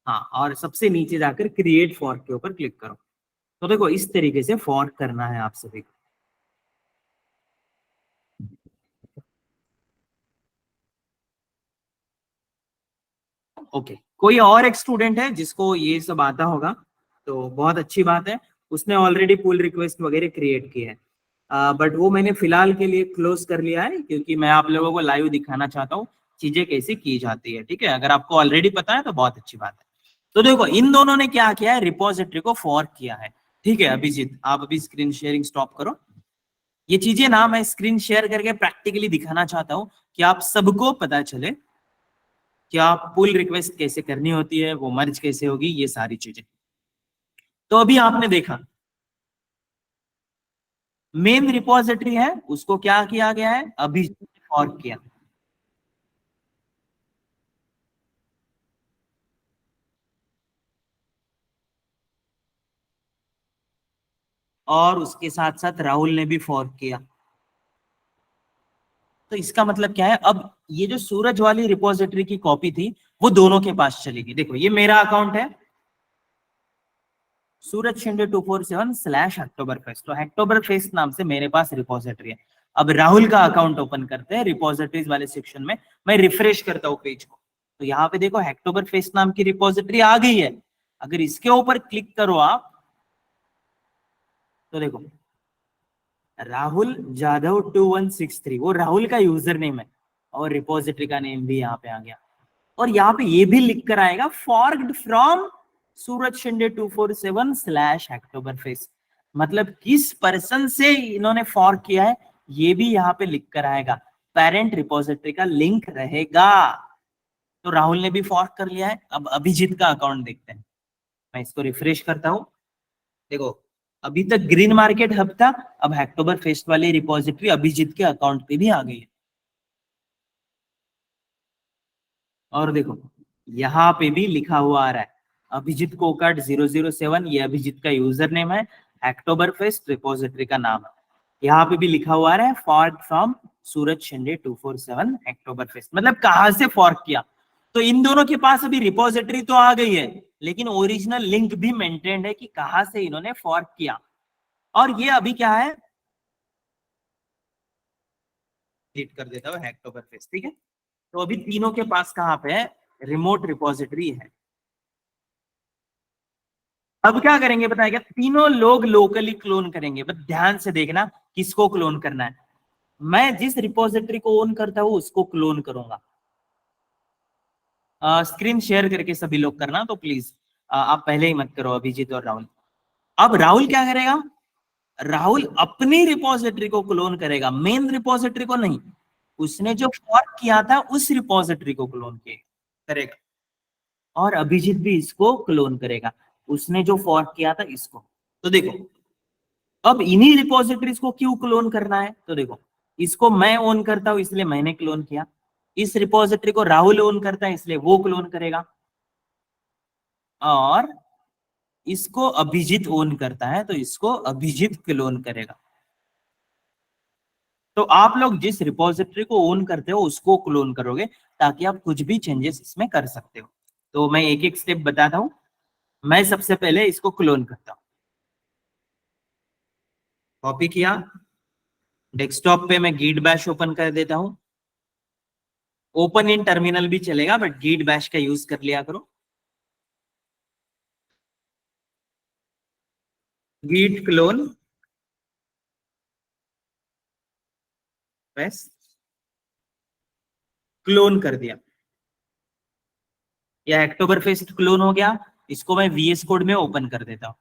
हाँ, और सबसे नीचे जाकर क्रिएट फॉर्क के ऊपर क्लिक करो। तो देखो इस तरीके से फॉर्क करना है आप सभी को। ओके, कोई और एक स्टूडेंट है जिसको ये सब आता होगा, तो बहुत अच्छी बात है, उसने ऑलरेडी पुल रिक्वेस्ट वगैरह क्रिएट की है। बट वो मैंने फिलहाल के लिए क्लोज कर लिया है, क्योंकि मैं आप लोगों को लाइव दिखाना चाहता हूँ चीजें कैसे की जाती है। ठीक है, अगर आपको ऑलरेडी पता है तो बहुत अच्छी बात है। तो देखो इन दोनों ने क्या किया है, रिपोजिटरी को फॉर्क किया है। ठीक है अभिजीत, आप अभी स्क्रीन शेयरिंग स्टॉप करो। ये चीजें ना मैं स्क्रीन शेयर करके प्रैक्टिकली दिखाना चाहता हूँ कि आप सबको पता चले क्या पुल रिक्वेस्ट कैसे करनी होती है, वो मर्ज कैसे होगी, ये सारी चीजें। तो अभी आपने देखा मेन रिपोजिटरी है, उसको क्या किया गया है, अभी फॉर्क किया। और उसके साथ साथ राहुल ने भी फॉर्क किया। तो इसका मतलब क्या है, अब ये जो सूरज वाली रिपोजिटरी की कॉपी थी वो दोनों के पास चलेगी। देखो ये मेरा अकाउंट है, सूरज शिंदे 247/अक्टूबर फेस्ट, तो अक्टूबर फेस्ट नाम से मेरे पास रिपोजिटरी है। अब राहुल का अकाउंट ओपन करते हैं रिपोजिटरीज वाले सेक्शन में, मैं रिफ्रेश करता हूँ पेज को, तो यहाँ पे देखो अक्टूबर फेस्ट नाम की रिपोजिटरी आ गई है। अगर इसके ऊपर क्लिक करो आप, तो देखो राहुल जाधव 2163, वो राहुल का यूजर नेम है, और रिपोजिटरी का नेम भी यहाँ पे आ गया। और यहाँ पे ये भी लिख कर आएगा फॉर्क्ड फ्रॉम सूरज शिंदे 247/अक्टूबर फेस्ट, मतलब किस पर्सन से इन्होंने फॉर्क किया है ये भी यहाँ पे लिख कर आएगा, पेरेंट रिपोजिटरी का लिंक रहेगा। तो राहुल ने भी फॉर्क कर लिया है। अब अभिजीत का अकाउंट देखते हैं, मैं इसको रिफ्रेश करता हूं। देखो अभी तक ग्रीन मार्केट हब था, अब अक्टूबर फेस्ट वाली रिपोजिटरी अभिजीत के अकाउंट पे भी आ गई है। और देखो यहाँ पे भी लिखा हुआ आ रहा है अभिजीत कोकाट 007, ये अभिजीत का यूजर नेम है, अक्टूबर फेस्ट रिपोजिटरी का नाम है। यहाँ पे भी लिखा हुआ आ रहा है fork from Suraj Shinde 247 October fest, मतलब कहाँ से फॉर्क किया। तो इन दोनों के पास अभी रिपोजिटरी तो आ गई है, लेकिन ओरिजिनल लिंक भी मेंटेन्ड है कि कहाँ से इन्होंने फॉर्क किया। और ये अभी क्या है, डिलीट कर देता हूँ अक्टूबर फेस्ट। ठीक है, तो अभी तीनों के पास कहाँ पे है, रिमोट रिपोजिटरी है। अब क्या करेंगे बताया क्या, तीनों लोग लोकली क्लोन करेंगे, बस ध्यान से देखना किसको क्लोन करना है। मैं जिस रिपोजिटरी को ओन करता हूं उसको क्लोन करूंगा। स्क्रीन शेयर करके सभी लोग करना, तो प्लीज आप पहले ही मत करो अभिजीत और राहुल। अब राहुल क्या करेगा, राहुल अपनी रिपोजिटरी को क्लोन करेगा, मेन रिपोजिटरी को नहीं। उसने जो फॉर्क किया था उस रिपोजिटरी को क्लोन करेगा, और अभिजीत भी इसको क्लोन करेगा, उसने जो फॉर्क किया था इसको। तो देखो अब इन्हीं रिपोजिटरीज को क्यों क्लोन करना है, तो देखो इसको मैं ओन करता हूं इसलिए मैंने क्लोन किया, इस रिपोजिटरी को राहुल ओन करता है इसलिए वो क्लोन करेगा, और इसको अभिजीत ओन करता है तो इसको अभिजीत क्लोन करेगा। तो आप लोग जिस रिपोजिटरी को ओन करते हो उसको क्लोन करोगे, ताकि आप कुछ भी चेंजेस इसमें कर सकते हो। तो मैं एक एक स्टेप बताता हूं। मैं सबसे पहले इसको क्लोन करता हूं, कॉपी किया, डेस्कटॉप पे मैं गीट बैश ओपन कर देता हूं। ओपन इन टर्मिनल भी चलेगा, बट गीट बैश का यूज कर लिया करो। गीट क्लोन बस क्लोन कर दिया, या अक्टूबर फेस्ट क्लोन हो गया। इसको मैं वीएस कोड में ओपन कर देता हूं।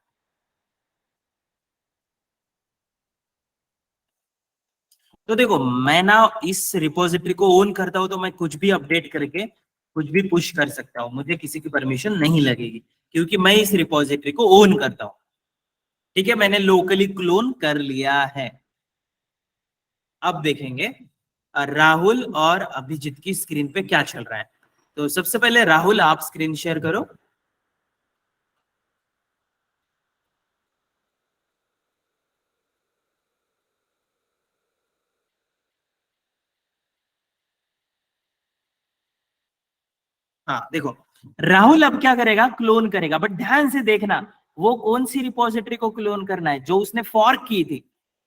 तो देखो मैं ना इस रिपोजिटरी को ओन करता हूं, तो मैं कुछ भी अपडेट करके कुछ भी पुश कर सकता हूं, मुझे किसी की परमिशन नहीं लगेगी, क्योंकि मैं इस रिपोजिटरी को ओन करता हूं। ठीक है, मैंने लोकली क्लोन कर लिया है। अब देखेंगे राहुल और अभिजीत की स्क्रीन पे क्या चल रहा है। तो सबसे पहले राहुल आप स्क्रीन शेयर करो। हाँ देखो, राहुल अब क्या करेगा, क्लोन करेगा, बट ध्यान से देखना वो कौन सी रिपोजिटरी को क्लोन करना है, जो उसने फॉर्क की थी।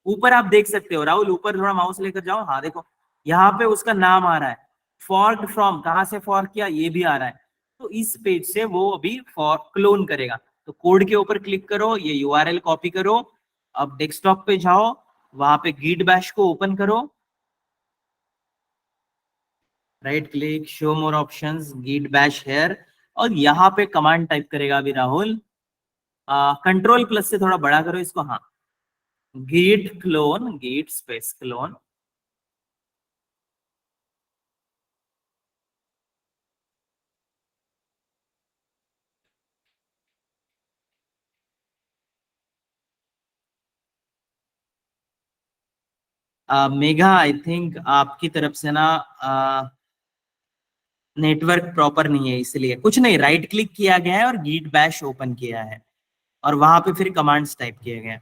ऊपर आप देख सकते हो, राहुल ऊपर थोड़ा माउस लेकर जाओ, हाँ देखो यहाँ पे उसका नाम आ रहा है, फॉर्क फ्रॉम, कहां से फॉर्क किया ये भी आ रहा है। तो इस पेज से वो अभी फॉर्क क्लोन करेगा। तो कोड के ऊपर क्लिक करो, ये यूआरएल कॉपी करो, अब डेस्कटॉप पे जाओ, वहां पे गिट बैश को ओपन करो, right click, show more options, git bash here, और यहाँ पे कमांड टाइप करेगा अभी राहुल, कंट्रोल प्लस से थोड़ा बड़ा करो इसको, हाँ, git clone, git space clone, Megha I think आपकी तरफ से ना नेटवर्क प्रॉपर नहीं है, इसलिए कुछ नहीं, राइट क्लिक किया गया है और git bash ओपन किया है और वहां पे फिर कमांड्स टाइप किए गए हैं।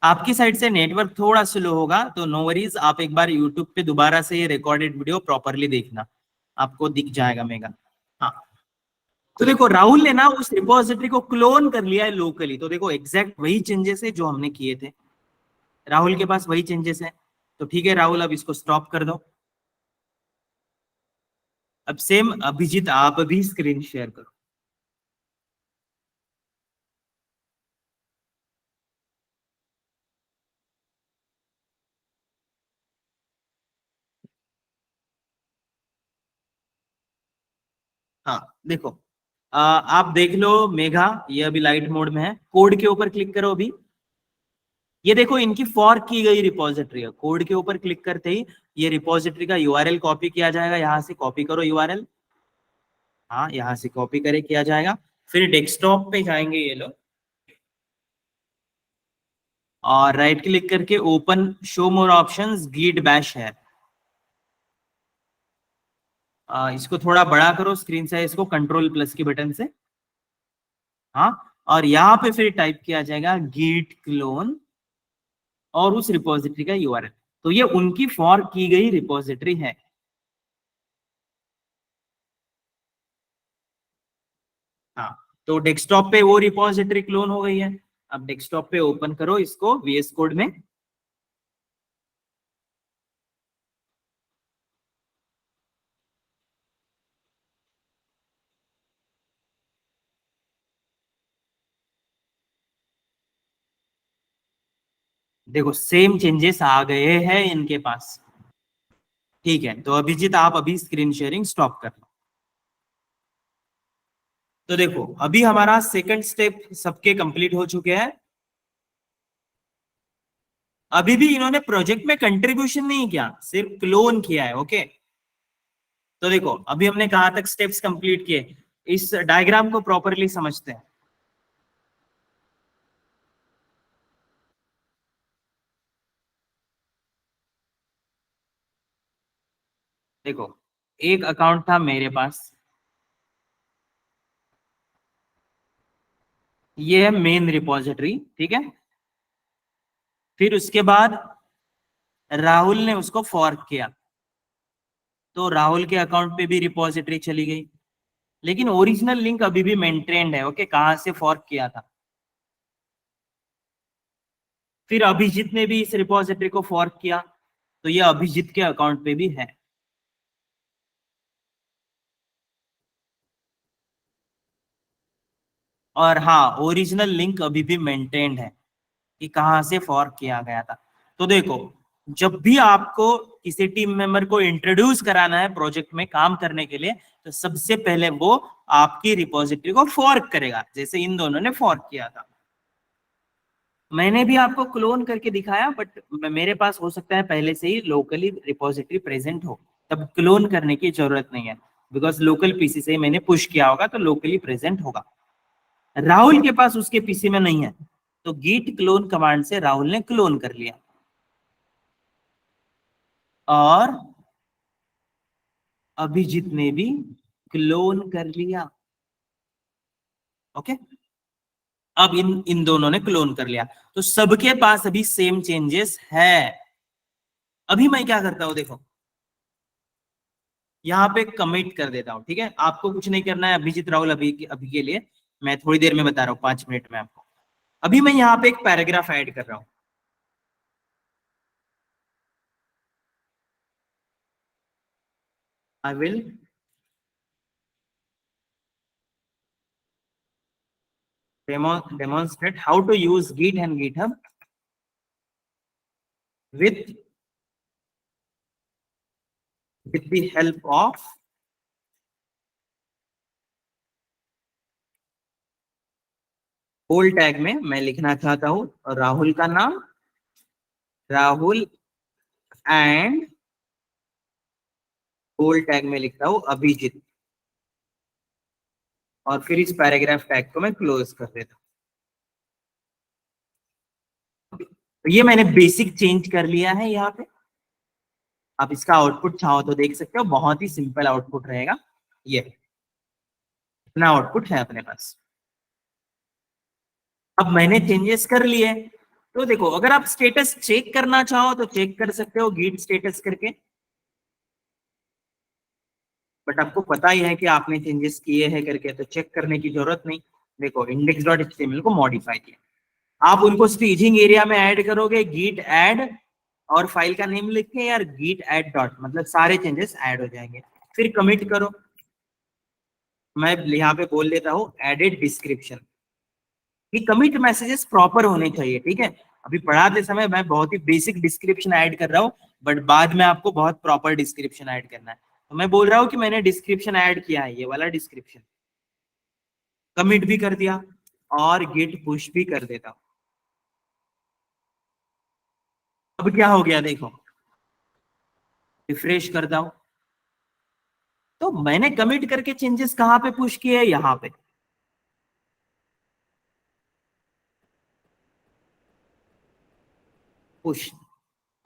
आपकी साइड से नेटवर्क थोड़ा स्लो होगा तो नो वरीज, आप एक बार यूट्यूब पे दोबारा से ये रिकॉर्डेड वीडियो प्रॉपरली देखना, आपको दिख जाएगा मेगा। हाँ, तो देखो राहुल ने ना उस रिपोजिटरी को क्लोन कर लिया है लोकली, तो देखो एग्जैक्ट वही चेंजेस है जो हमने किए थे, राहुल के पास वही चेंजेस है। तो ठीक है राहुल, अब इसको स्टॉप कर दो। अब सेम अभिजीत आप भी स्क्रीन शेयर करो। हाँ देखो, आप देख लो मेघा, ये अभी लाइट मोड में है, कोड के ऊपर क्लिक करो अभी, ये देखो इनकी फॉर्क की गई रिपोजिटरी है, कोड के ऊपर क्लिक करते ही ये रिपोजिटरी का यूआरएल कॉपी किया जाएगा, यहां से कॉपी करो यूआरएल, हाँ यहां से कॉपी करे किया जाएगा, फिर डेस्कटॉप पे जाएंगे ये लोग और राइट क्लिक करके open show more options, git bash है, इसको थोड़ा बड़ा करो स्क्रीन साइज को कंट्रोल प्लस की बटन से, हाँ, और यहाँ पे फिर टाइप किया जाएगा गिट क्लोन और उस रिपोजिटरी का यूआरएल, तो ये उनकी फॉर्क की गई रिपोजिटरी है। हाँ, तो डेस्कटॉप पे वो रिपोजिटरी क्लोन हो गई है। अब डेस्कटॉप पे ओपन करो इसको वीएस कोड में, देखो सेम चेंजेस आ गए हैं इनके पास। ठीक है, तो अभिजीत आप अभी स्क्रीन शेयरिंग स्टॉप कर लो। तो देखो अभी हमारा सेकंड स्टेप सबके कंप्लीट हो चुके हैं। अभी भी इन्होंने प्रोजेक्ट में कंट्रीब्यूशन नहीं किया, सिर्फ क्लोन किया है, ओके। तो देखो अभी हमने कहां तक स्टेप्स कंप्लीट किए, इस डायग्राम को प्रॉपरली समझते हैं। देखो एक अकाउंट था मेरे पास, ये है मेन रिपोजिटरी, ठीक है। फिर उसके बाद राहुल ने उसको फॉर्क किया, तो राहुल के अकाउंट पे भी रिपोजिटरी चली गई, लेकिन ओरिजिनल लिंक अभी भी मेंटेन्ड है, ओके, कहां से फॉर्क किया था। फिर अभिजीत ने भी इस रिपोजिटरी को फॉर्क किया, तो ये अभिजीत के अकाउंट पे भी है। और हाँ, ओरिजिनल लिंक अभी भी मेंटेन्ड है कि कहां से फॉर्क किया गया था। तो देखो जब भी आपको किसी टीम मेंबर को इंट्रोड्यूस कराना है प्रोजेक्ट में काम करने के लिए, तो सबसे पहले वो आपकी रिपोजिटरी को फॉर्क करेगा, जैसे इन दोनों ने फॉर्क किया था। मैंने भी आपको क्लोन करके दिखाया, बट मेरे पास हो सकता है पहले से ही लोकली रिपोजिटरी प्रेजेंट हो, तब क्लोन करने की जरूरत नहीं है, बिकॉज लोकल पीसी से ही मैंने पुश किया होगा तो लोकली प्रेजेंट होगा। राहुल के पास उसके पीसी में नहीं है, तो git क्लोन कमांड से राहुल ने क्लोन कर लिया और अभिजीत ने भी क्लोन कर लिया, ओके। अब इन इन दोनों ने क्लोन कर लिया, तो सबके पास अभी सेम चेंजेस है। अभी मैं क्या करता हूँ देखो, यहाँ पे कमिट कर देता हूँ, ठीक है। आपको कुछ नहीं करना है अभिजीत राहुल, अभी के लिए मैं थोड़ी देर में बता रहा हूँ, 5 मिनट में आपको। अभी मैं यहाँ पे एक पैराग्राफ ऐड कर रहा हूँ। I will demonstrate how to use Git and GitHub with the help of whole tag में मैं लिखना चाहता हूं राहुल का नाम, राहुल, एंड होल टैग में लिखता हूं अभिजीत, और फिर इस पैराग्राफ टैग को मैं क्लोज कर देता हूं। तो ये मैंने बेसिक चेंज कर लिया है यहाँ पे। आप इसका आउटपुट चाहो तो देख सकते हो, बहुत ही सिंपल आउटपुट रहेगा। ये इतना आउटपुट है अपने पास। अब मैंने चेंजेस कर लिए, तो देखो अगर आप स्टेटस चेक करना चाहो तो चेक कर सकते हो गीट स्टेटस करके, बट आपको पता ही है कि आपने चेंजेस किए हैं करके, तो चेक करने की जरूरत नहीं। देखो इंडेक्स डॉट एचटीएमएल को मॉडिफाई किया, आप उनको स्टेजिंग एरिया में ऐड करोगे गीट ऐड और फाइल का नेम लिख के यार गीट ऐड डॉट, मतलब सारे चेंजेस ऐड हो जाएंगे। फिर कमिट करो, मैं यहाँ पे बोल देता हूँ एडिट डिस्क्रिप्शन, कि कमिट मैसेजेस प्रॉपर होने चाहिए, ठीक है। अभी पढ़ाते समय मैं बहुत ही बेसिक डिस्क्रिप्शन ऐड कर रहा हूँ, बट बाद में आपको बहुत प्रॉपर डिस्क्रिप्शन ऐड करना है। तो मैं बोल रहा हूँ कि मैंने डिस्क्रिप्शन ऐड किया है, ये वाला डिस्क्रिप्शन, कमिट भी कर दिया और गिट पुश भी कर देता हूं। अब क्या हो गया देखो, रिफ्रेश करता हूं, तो मैंने कमिट करके चेंजेस कहां पे पुश किए, यहां पे। पुश,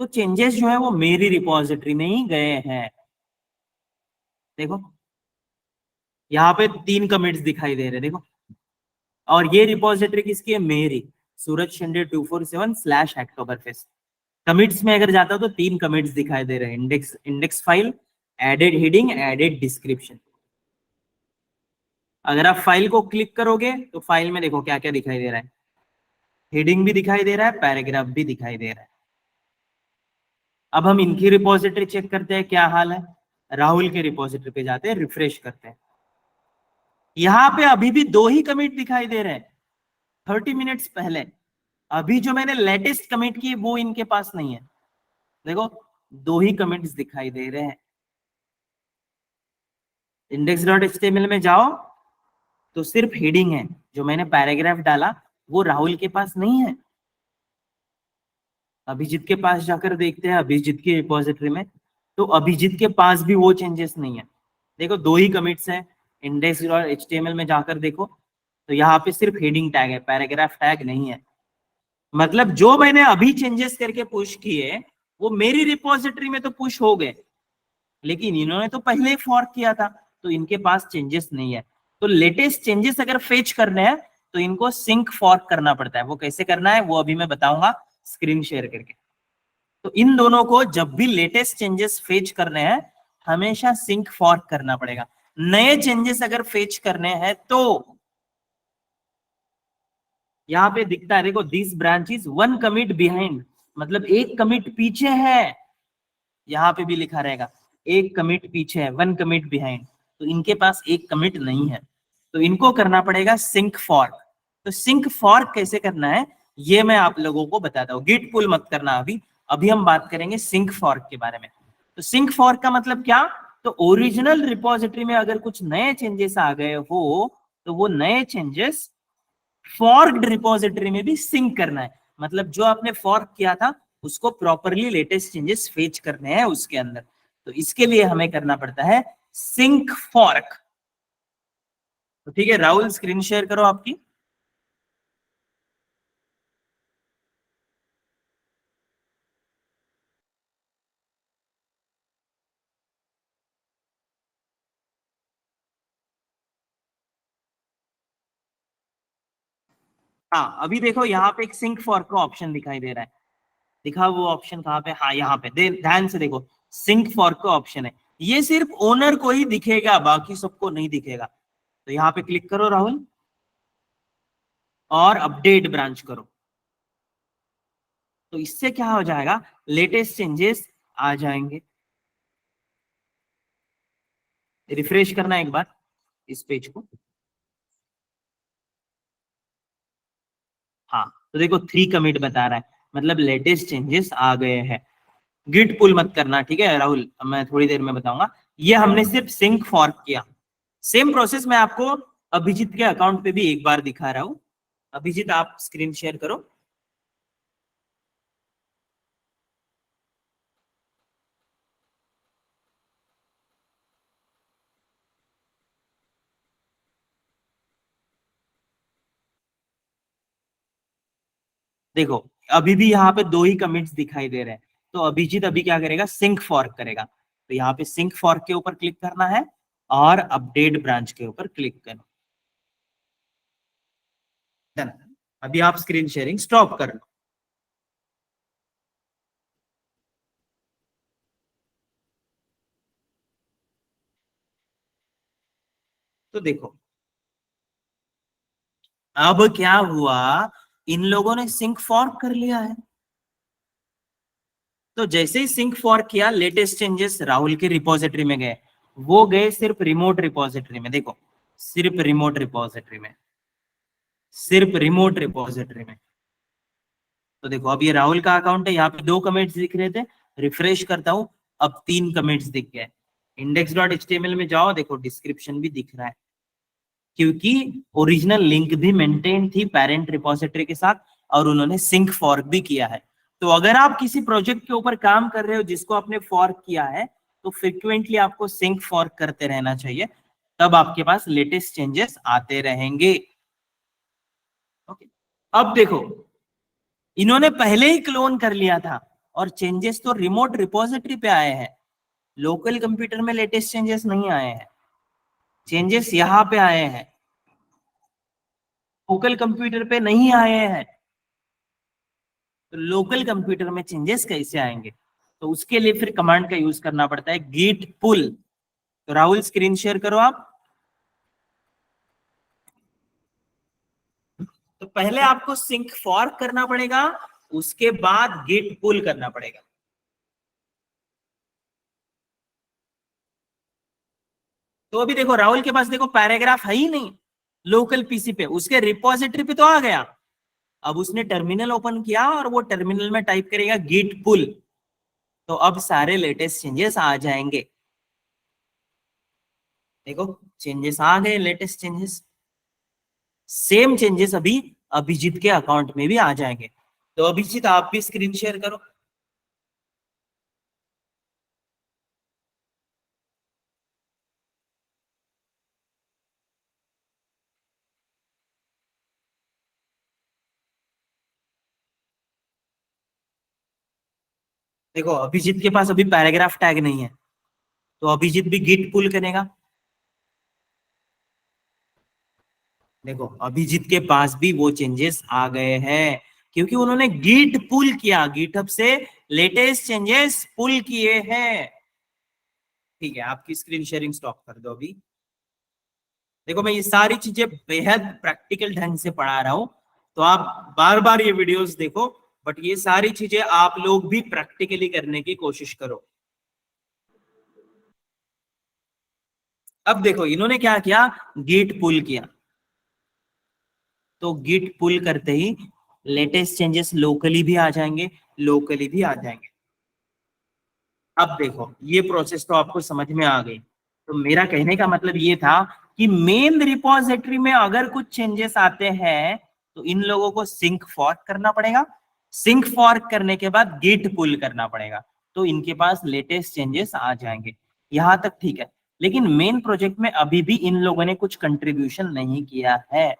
तो चेंजेस जो है वो मेरी रिपॉजिटरी में ही गए हैं। देखो यहाँ पे 3 कमिट्स दिखाई दे रहे हैं, देखो। और ये रिपॉजिटरी किसकी है, मेरी, सूरज शिंदे 247/अक्टूबर फेस्ट। कमिट्स में अगर जाता हूं तो 3 कमिट्स दिखाई दे रहे हैं, index file, added heading, added description. अगर आप फाइल को क्लिक करोगे तो फाइल में देखो क्या क्या दिखाई दे रहा है, हेडिंग भी दिखाई दे रहा है, पैराग्राफ भी दिखाई दे रहा है। अब हम इनकी रिपोजिटरी चेक करते हैं क्या हाल है। राहुल के रिपोजिटरी पे जाते हैं, रिफ्रेश करते हैं, यहाँ पे अभी भी 2 ही कमिट दिखाई दे रहे हैं 30 मिनट्स पहले। अभी जो मैंने लेटेस्ट कमिट की वो इनके पास नहीं है, देखो 2 ही कमिट्स दिखाई दे रहे हैं। इंडेक्स डॉट एचटीएमएल में जाओ तो सिर्फ हेडिंग है, जो मैंने पैराग्राफ डाला वो राहुल के पास नहीं है। अभिजीत के पास जाकर देखते हैं अभिजीत की रिपोजिटरी में, तो अभिजीत के पास भी वो चेंजेस नहीं है। देखो 2 ही कमिट्स हैं, इंडेक्स डॉट एचटीएमएल में जाकर देखो तो यहाँ पे सिर्फ हेडिंग टैग है, पैराग्राफ टैग नहीं है। मतलब जो मैंने अभी चेंजेस करके पुश किए वो मेरी रिपोजिटरी में तो पुश हो गए, लेकिन इन्होंने तो पहले ही फॉर्क किया था, तो इनके पास चेंजेस नहीं है। तो लेटेस्ट चेंजेस अगर फेच करने हैं तो इनको सिंक फॉर्क करना पड़ता है। वो कैसे करना है वो अभी मैं बताऊंगा स्क्रीन शेयर करके। तो इन दोनों को जब भी लेटेस्ट चेंजेस फेच करने हैं हमेशा सिंक फॉर्क करना पड़ेगा। नए चेंजेस अगर फेच करने हैं तो यहाँ पे दिखता है देखो, this branch is 1 commit behind, मतलब 1 कमिट पीछे है। यहाँ पे भी लिखा रहेगा 1 कमिट पीछे है, 1 कमिट बिहाइंड। तो इनके पास 1 कमिट नहीं है, तो इनको करना पड़ेगा सिंक फॉर्क। तो सिंक फॉर्क कैसे करना है ये मैं आप लोगों को बताता हूँ। गिट पुल मत करना अभी, अभी हम बात करेंगे सिंक फॉर्क के बारे में। तो सिंक फॉर्क का मतलब क्या, तो ओरिजिनल रिपोजिटरी में अगर कुछ नए चेंजेस आ गए हो तो वो नए चेंजेस फॉर्क्ड रिपोजिटरी में भी सिंक करना है। मतलब जो आपने फॉर्क किया था उसको प्रॉपरली लेटेस्ट चेंजेस फेच करने हैं उसके अंदर, तो इसके लिए हमें करना पड़ता है सिंक फॉर्क। तो ठीक है राहुल, स्क्रीन शेयर करो आपकी। हाँ अभी देखो यहाँ पे एक सिंक फॉर्क का ऑप्शन दिखाई दे रहा है, दिखा वो ऑप्शन कहाँ पे, हाँ यहाँ पे, ध्यान से देखो, सिंक फॉर्क का ऑप्शन है, ये सिर्फ ओनर को ही दिखेगा, बाकी सबको नहीं दिखेगा। तो यहाँ पे क्लिक करो राहुल और अपडेट ब्रांच करो, तो इससे क्या हो जाएगा, लेटेस्ट चेंजेस आ जाएंगे। रिफ्रेश करना एक बार इस पेज को, हाँ तो देखो 3 कमिट बता रहा है, मतलब लेटेस्ट चेंजेस आ गए हैं। गिट पुल मत करना, ठीक है राहुल, मैं थोड़ी देर में बताऊंगा। ये हमने सिर्फ सिंक फॉर्क किया, सेम प्रोसेस मैं आपको अभिजीत के अकाउंट पे भी एक बार दिखा रहा हूं। अभिजीत आप स्क्रीन शेयर करो। देखो अभी भी यहाँ पे 2 ही कमिट्स दिखाई दे रहे हैं, तो अभिजीत अभी क्या करेगा, सिंक फॉर्क करेगा। तो यहाँ पे सिंक फॉर्क के ऊपर क्लिक करना है और अपडेट ब्रांच के ऊपर क्लिक करना। डन। अभी आप स्क्रीन शेयरिंग स्टॉप कर लो। तो देखो अब क्या हुआ, इन लोगों ने सिंक फॉर्क कर लिया है। तो जैसे ही सिंक फॉर्क किया, लेटेस्ट चेंजेस राहुल के रिपोजिटरी में गए, वो गए सिर्फ रिमोट रिपोजिटरी में। देखो सिर्फ रिमोट रिपोजिटरी में, सिर्फ रिमोट रिपोजिटरी में। तो देखो अब ये राहुल का अकाउंट है, यहाँ पे 2 कमेंट्स दिख रहे थे, रिफ्रेश करता हूं, अब 3 कमेंट्स दिख गए। index.html में जाओ, देखो डिस्क्रिप्शन भी दिख रहा है, क्योंकि ओरिजिनल लिंक भी मेंटेन थी पेरेंट रिपोजिटरी के साथ, और उन्होंने सिंक फॉर्क भी किया है। तो अगर आप किसी प्रोजेक्ट के ऊपर काम कर रहे हो जिसको आपने फॉर्क किया है, तो फ्रिक्वेंटली आपको सिंक फॉर्क करते रहना चाहिए, तब आपके पास लेटेस्ट चेंजेस आते रहेंगे। ओके, अब देखो इन्होंने पहले ही क्लोन कर लिया था, और चेंजेस तो रिमोट रिपोजिटरी पे आए हैं, लोकल कंप्यूटर में लेटेस्ट चेंजेस नहीं आए हैं, चेंजेस यहाँ पे आए हैं, लोकल कंप्यूटर पे नहीं आए हैं। तो लोकल कंप्यूटर में चेंजेस कैसे आएंगे, तो उसके लिए फिर कमांड का यूज करना पड़ता है, git pull। तो राहुल स्क्रीन शेयर करो आप। तो पहले आपको सिंक फॉर्क करना पड़ेगा, उसके बाद git pull करना पड़ेगा। तो अभी देखो राहुल के पास देखो पैराग्राफ है ही नहीं लोकल पीसी पे, उसके रिपोजिटरी पे तो आ गया। अब उसने टर्मिनल ओपन किया और वो टर्मिनल में टाइप करेगा git pull, तो अब सारे लेटेस्ट चेंजेस आ जाएंगे। देखो चेंजेस आ गए, लेटेस्ट चेंजेस, सेम चेंजेस अभी अभिजीत के अकाउंट में भी आ जाएंगे। तो अभिजीत आप भी स्क्रीन शेयर करो। देखो अभिजीत के पास अभी पैराग्राफ टैग नहीं है, तो अभिजीत भी गिट पुल करेगा। देखो अभिजीत के पास भी वो चेंजेस आ गए हैं, क्योंकि उन्होंने गिट पुल किया, गिटहब से लेटेस्ट चेंजेस पुल किए हैं। ठीक है, आपकी स्क्रीन शेयरिंग स्टॉप कर दो अभी। देखो मैं ये सारी चीजें बेहद प्रैक्टिकल ढंग से पढ़ा रहा हूं, तो आप बार बार ये वीडियोस देखो, बट ये सारी चीजें आप लोग भी प्रैक्टिकली करने की कोशिश करो। अब देखो इन्होंने क्या किया, गिट पुल किया, तो गिट पुल करते ही लेटेस्ट चेंजेस लोकली भी आ जाएंगे, लोकली भी आ जाएंगे। अब देखो ये प्रोसेस तो आपको समझ में आ गई। तो मेरा कहने का मतलब ये था कि मेन रिपोजिटरी में अगर कुछ चेंजेस आते हैं, तो इन लोगों को सिंक फॉर्क करना पड़ेगा, सिंक फॉर्क करने के बाद गिट पुल करना पड़ेगा, तो इनके पास लेटेस्ट चेंजेस आ जाएंगे। यहां तक ठीक है, लेकिन मेन प्रोजेक्ट में अभी भी इन लोगों ने कुछ कंट्रीब्यूशन नहीं किया है,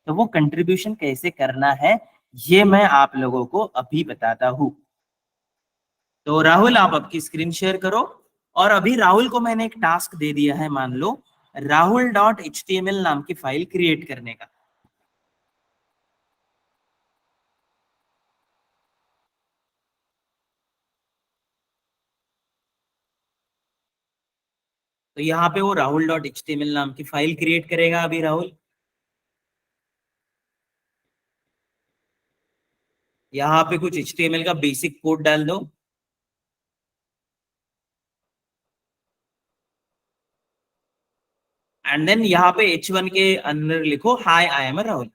तो वो कंट्रीब्यूशन कैसे करना है ये मैं आप लोगों को अभी बताता हूं। तो राहुल आप आपकी स्क्रीन शेयर करो, और अभी राहुल को मैंने एक टास्क दे दिया है, मान लो rahul.html नाम की फाइल क्रिएट करने का। तो यहाँ पे वो rahul.html नाम की फाइल क्रिएट करेगा अभी राहुल। यहाँ पे कुछ HTML का बेसिक कोड डाल दो। एंड देन यहाँ पे H1 के अंदर लिखो हाय आई एम राहुल।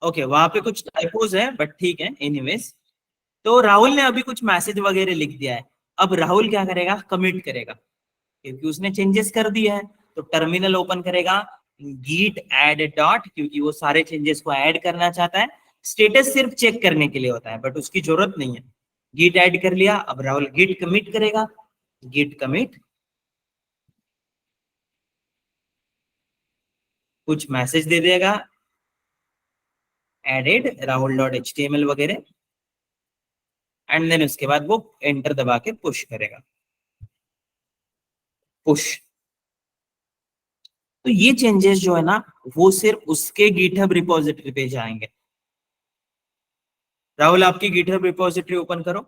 ओके वहां पे कुछ टाइपोज है बट ठीक है एनीवेज। तो राहुल ने अभी कुछ मैसेज वगैरह लिख दिया है। अब राहुल क्या करेगा, कमिट करेगा क्योंकि उसने चेंजेस कर दिए हैं। तो टर्मिनल ओपन करेगा, git add डॉट, क्योंकि वो सारे चेंजेस को ऐड करना चाहता है। स्टेटस सिर्फ चेक करने के लिए होता है बट उसकी जरूरत नहीं है। git ऐड कर लिया। अब राहुल git कमिट करेगा, git कमिट, कुछ मैसेज दे देगा एडेड rahul.html वगैरह। एंड देन उसके बाद वो एंटर दबा के पुश करेगा, पुश। तो ये चेंजेस जो है ना वो सिर्फ उसके गिटहब रिपोजिटरी पे जाएंगे। राहुल आपकी गिटहब रिपोजिटरी ओपन करो।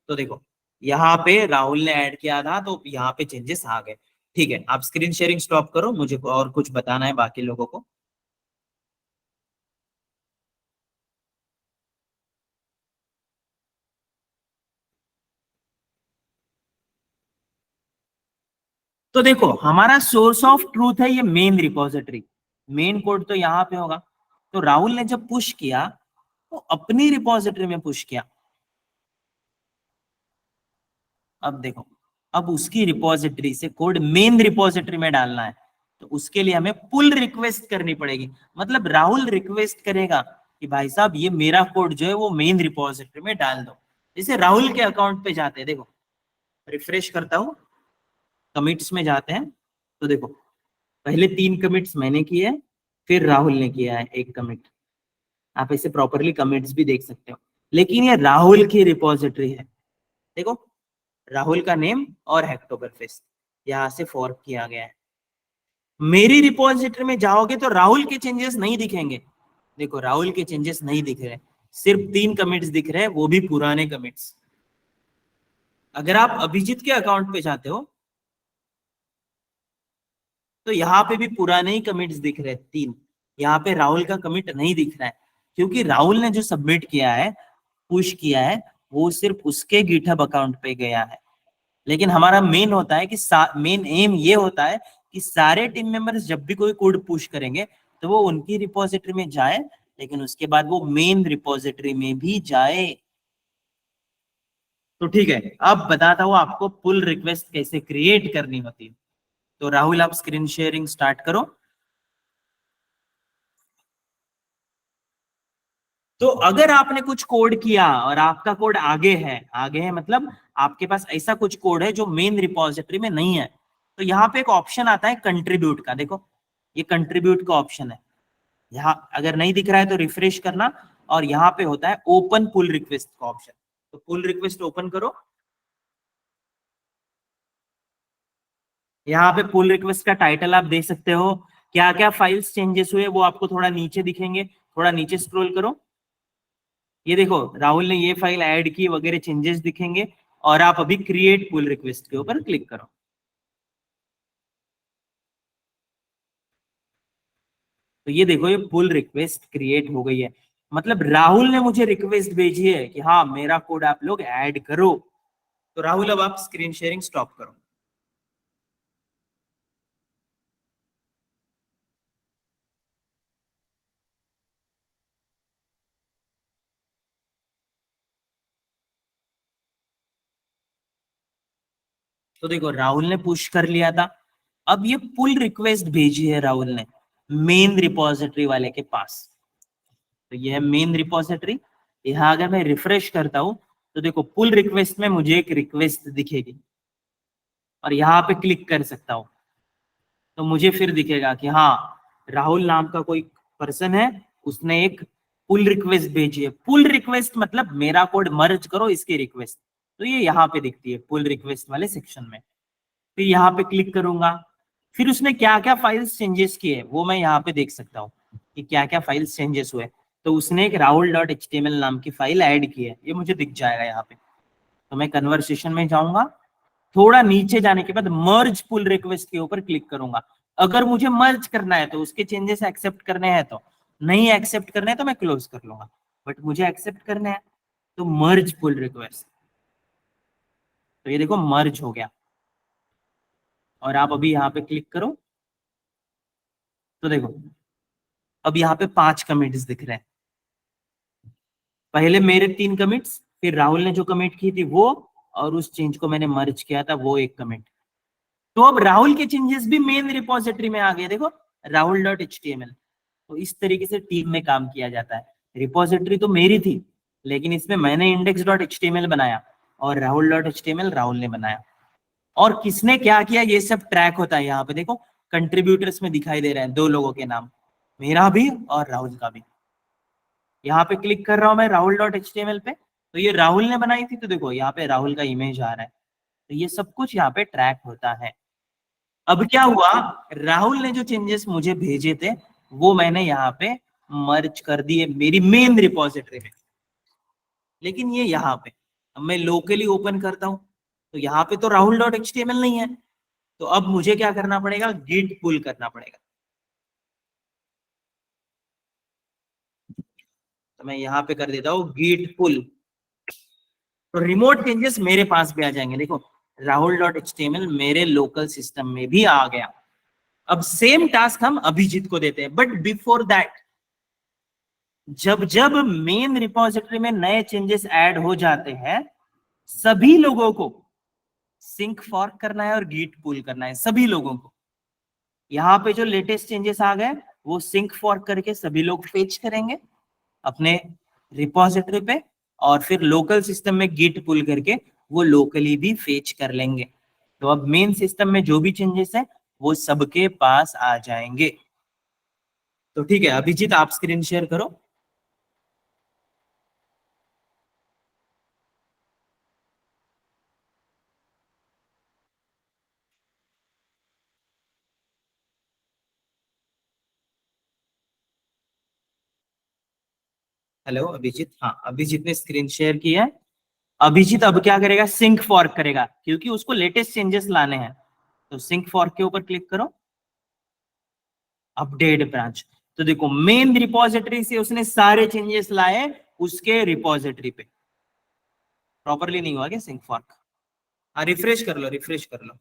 तो देखो यहाँ पे राहुल ने ऐड किया था तो यहाँ पे चेंजेस आ गए। ठीक है, आप स्क्रीन शेयरिंग स्टॉप करो, मुझे और कुछ बताना है बाकी लोगों को। तो देखो हमारा सोर्स ऑफ ट्रूथ है ये मेन रिपोजिटरी, मेन कोड तो यहाँ पे होगा। तो राहुल ने जब पुश किया तो अपनी रिपोजिटरी में पुश किया। अब देखो, अब उसकी रिपोजिटरी से कोड मेन रिपोजिटरी में डालना है तो उसके लिए हमें पुल रिक्वेस्ट करनी पड़ेगी। मतलब राहुल रिक्वेस्ट करेगा कि भाई साहब ये मेरा कोड जो है वो मेन रिपोजिटरी में डाल दो। जैसे राहुल के अकाउंट पे जाते हैं, देखो रिफ्रेश करता हूं, कमिट्स में जाते हैं तो देखो पहले 3 कमिट्स मैंने किए हैं, फिर राहुल ने किया है 1 कमिट। आप इसे प्रॉपरली कमिट्स भी देख सकते हो, लेकिन ये राहुल की रिपोजिटरी है। देखो राहुल का नेम और हेक्टोबरफेस्ट यहाँ से फॉर्क किया गया है। मेरी रिपोजिटरी में जाओगे तो राहुल के चेंजेस नहीं दिखेंगे। देखो राहुल के चेंजेस नहीं दिख रहे, सिर्फ 3 कमिट्स दिख रहे हैं, वो भी पुराने कमिट्स। अगर आप अभिजीत के अकाउंट पे जाते हो तो यहाँ पे भी पुराने ही कमिट्स दिख रहे हैं 3। यहाँ पे राहुल का कमिट नहीं दिख रहा है क्योंकि राहुल ने जो सबमिट किया है, पुश किया है, वो सिर्फ उसके गिटहब अकाउंट पे गया है। लेकिन हमारा मेन होता है कि मेन एम ये होता है कि सारे टीम मेंबर्स जब भी कोई कोड पुश करेंगे तो वो उनकी रिपोजिटरी में जाए, लेकिन उसके बाद वो मेन रिपोजिटरी में भी जाए। तो ठीक है, अब बताता हूँ आपको पुल रिक्वेस्ट कैसे क्रिएट करनी होती है। तो राहुल आप स्क्रीन शेयरिंग स्टार्ट करो। तो अगर आपने कुछ कोड किया और आपका कोड आगे है मतलब आपके पास ऐसा कुछ कोड है जो मेन रिपोजिटरी में नहीं है, तो यहाँ पे एक ऑप्शन आता है कंट्रीब्यूट का। देखो ये कंट्रीब्यूट का ऑप्शन है, यहाँ अगर नहीं दिख रहा है तो रिफ्रेश करना। और यहाँ पे होता है ओपन पुल रिक्वेस्ट का ऑप्शन, तो पुल रिक्वेस्ट ओपन करो। यहाँ पे पुल रिक्वेस्ट का टाइटल आप देख सकते हो, क्या क्या फाइल्स चेंजेस हुए वो आपको थोड़ा नीचे दिखेंगे, थोड़ा नीचे स्क्रॉल करो। ये देखो राहुल ने ये फाइल ऐड की वगैरह चेंजेस दिखेंगे। और आप अभी क्रिएट पुल रिक्वेस्ट के ऊपर क्लिक करो। तो ये देखो ये पुल रिक्वेस्ट क्रिएट हो गई है। मतलब राहुल ने मुझे रिक्वेस्ट भेजी है कि हाँ मेरा कोड आप लोग ऐड करो। तो राहुल अब आप स्क्रीन शेयरिंग स्टॉप करो। तो देखो राहुल ने पुश कर लिया था। अब ये पुल रिक्वेस्ट भेजी है राहुल ने मेन रिपोजिटरी वाले के पास। तो ये है मेन रिपोजिटरी। यहाँ अगर मैं रिफ्रेश करता हूं तो देखो पुल रिक्वेस्ट में मुझे एक रिक्वेस्ट दिखेगी और यहाँ पे क्लिक कर सकता हूँ। तो मुझे फिर दिखेगा कि हाँ राहुल नाम का कोई पर्सन है, उसने एक पुल रिक्वेस्ट भेजिए। पुल रिक्वेस्ट मतलब मेरा कोड मर्ज करो इसकी रिक्वेस्ट, तो ये यहाँ पे दिखती है पुल रिक्वेस्ट वाले सेक्शन में। फिर यहाँ पे क्लिक करूंगा, फिर उसने क्या क्या फाइल्स चेंजेस किए वो मैं यहाँ पे देख सकता हूँ कि क्या क्या फाइल्स चेंजेस हुए। तो उसने एक rahul.html नाम की फाइल ऐड की है, ये मुझे दिख जाएगा यहाँ पे। तो मैं कन्वर्सेशन में जाऊंगा, थोड़ा नीचे जाने के बाद मर्ज पुल रिक्वेस्ट के ऊपर क्लिक करूंगा। अगर मुझे मर्ज करना है तो उसके चेंजेस एक्सेप्ट करने हैं, तो नहीं एक्सेप्ट करने हैं तो मैं क्लोज कर लूंगा, बट मुझे एक्सेप्ट करने हैं तो मर्ज पुल रिक्वेस्ट। तो ये देखो मर्ज हो गया, और आप अभी यहाँ पे क्लिक करो तो देखो अब यहाँ पे 5 कमिट्स दिख रहे हैं। पहले मेरे 3 कमिट्स, फिर राहुल ने जो कमिट की थी वो, और उस चेंज को मैंने मर्ज किया था वो एक कमिट। तो अब राहुल के चेंजेस भी मेन रिपोजिटरी में आ गए, देखो rahul.html। तो इस तरीके से टीम में काम किया जाता है। रिपोजिटरी तो मेरी थी, लेकिन इसमें मैंने index.html बनाया और rahul.html राहुल ने बनाया। और किसने क्या किया ये सब ट्रैक होता है। यहाँ पे देखो कंट्रीब्यूटर्स में दिखाई दे रहे हैं 2 लोगों के नाम, मेरा भी और राहुल का भी। यहाँ पे क्लिक कर रहा हूं मैं rahul.html पे, तो ये राहुल ने बनाई थी, तो देखो यहाँ पे राहुल का इमेज आ रहा है। तो ये सब कुछ यहाँ पे ट्रैक होता है। अब क्या हुआ, राहुल ने जो चेंजेस मुझे भेजे थे वो मैंने यहाँ पे मर्ज कर दिए मेरी मेन रिपोजिटरी में। लेकिन ये यहाँ पे अब मैं लोकली ओपन करता हूं तो यहाँ पे तो rahul.html नहीं है। तो अब मुझे क्या करना पड़ेगा, गिट पुल करना पड़ेगा। तो मैं यहाँ पे कर देता हूँ गिट पुल, तो रिमोट चेंजेस मेरे पास भी आ जाएंगे। देखो rahul.html मेरे लोकल सिस्टम में भी आ गया। अब सेम टास्क हम अभिजीत को देते हैं, बट बिफोर दैट जब जब मेन रिपोजिटरी में नए चेंजेस ऐड हो जाते हैं सभी लोगों को सिंक फॉर्क करना है और गिट पुल करना है, सभी लोगों को। यहाँ पे जो लेटेस्ट चेंजेस आ गए वो सिंक फॉर्क करके सभी लोग फेच करेंगे अपने रिपोजिटरी पे, और फिर लोकल सिस्टम में गिट पुल करके वो लोकली भी फेच कर लेंगे। तो अब मेन सिस्टम में जो भी चेंजेस है वो सबके पास आ जाएंगे। तो ठीक है अभिजीत, आप स्क्रीन शेयर करो। हेलो अभिजीत, हाँ अभिजीत ने स्क्रीन शेयर किया है। अभिजीत अब क्या करेगा, सिंक फॉर्क करेगा क्योंकि उसको लेटेस्ट चेंजेस लाने हैं। तो सिंक फॉर्क के ऊपर क्लिक करो, अपडेट ब्रांच। तो देखो मेन रिपोजिटरी से उसने सारे चेंजेस लाए उसके रिपोजिटरी पे। प्रॉपरली नहीं हुआ क्या सिंक फॉर्क? हाँ रिफ्रेश कर लो, रिफ्रेश कर लो।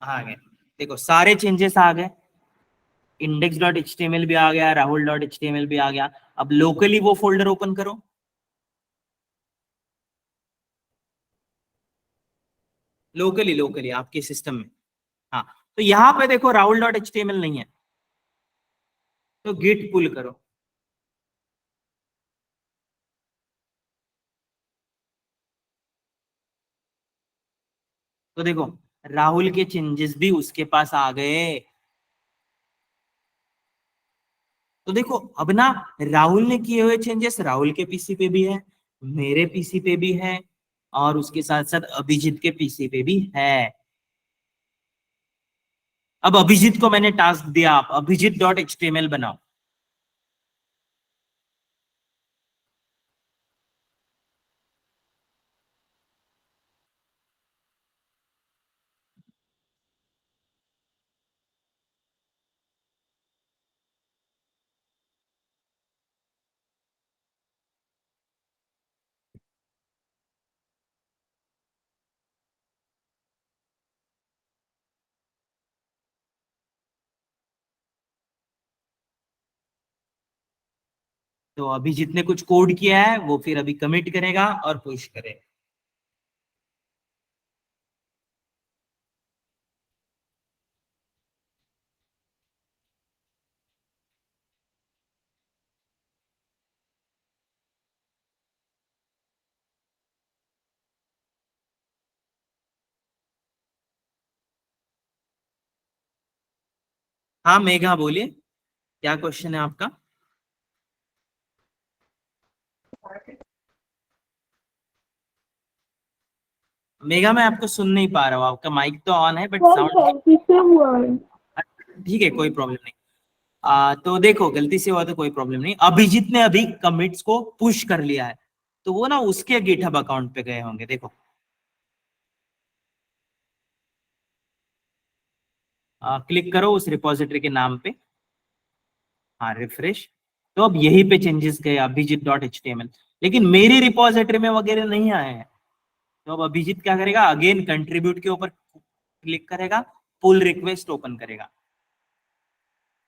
हाँ आ गए, देखो सारे चेंजेस आ गए। index.html भी आ गया, rahul.html भी आ गया। अब लोकली वो फोल्डर ओपन करो, लोकली लोकली आपके सिस्टम में। हाँ तो यहाँ पे देखो rahul.html नहीं है, तो गिट पुल करो। तो देखो राहुल के चेंजेस भी उसके पास आ गए। तो देखो अब ना राहुल ने किए हुए चेंजेस राहुल के पीसी पे भी है, मेरे पीसी पे भी है, और उसके साथ साथ अभिजीत के पीसी पे भी है। अब अभिजीत को मैंने टास्क दिया, आप अभिजीत.html बनाओ। तो अभिजीत ने कुछ कोड किया है वो फिर अभी कमिट करेगा और पुश करेगा। हाँ मेघा बोलिए। क्या क्वेश्चन है आपका? मेगा मैं आपको सुन नहीं पा रहा हूँ, आपका माइक तो ऑन है बट साउंड ठीक है, कोई प्रॉब्लम नहीं। तो देखो गलती से हुआ तो कोई प्रॉब्लम नहीं। अभिजीत ने अभी कमिट्स को पुश कर लिया है, तो वो ना उसके गिटहब अकाउंट पे गए होंगे। देखो क्लिक करो उस रिपोजिटरी के नाम पे, हाँ रिफ्रेश। तो अब यही पे चेंजेस गए Abhijeet dot H T M L, लेकिन मेरी रिपोजिटरी में वगैरह नहीं आए हैं। तो अब अभिजीत क्या करेगा, अगेन कंट्रीब्यूट के ऊपर क्लिक करेगा, पुल रिक्वेस्ट ओपन करेगा।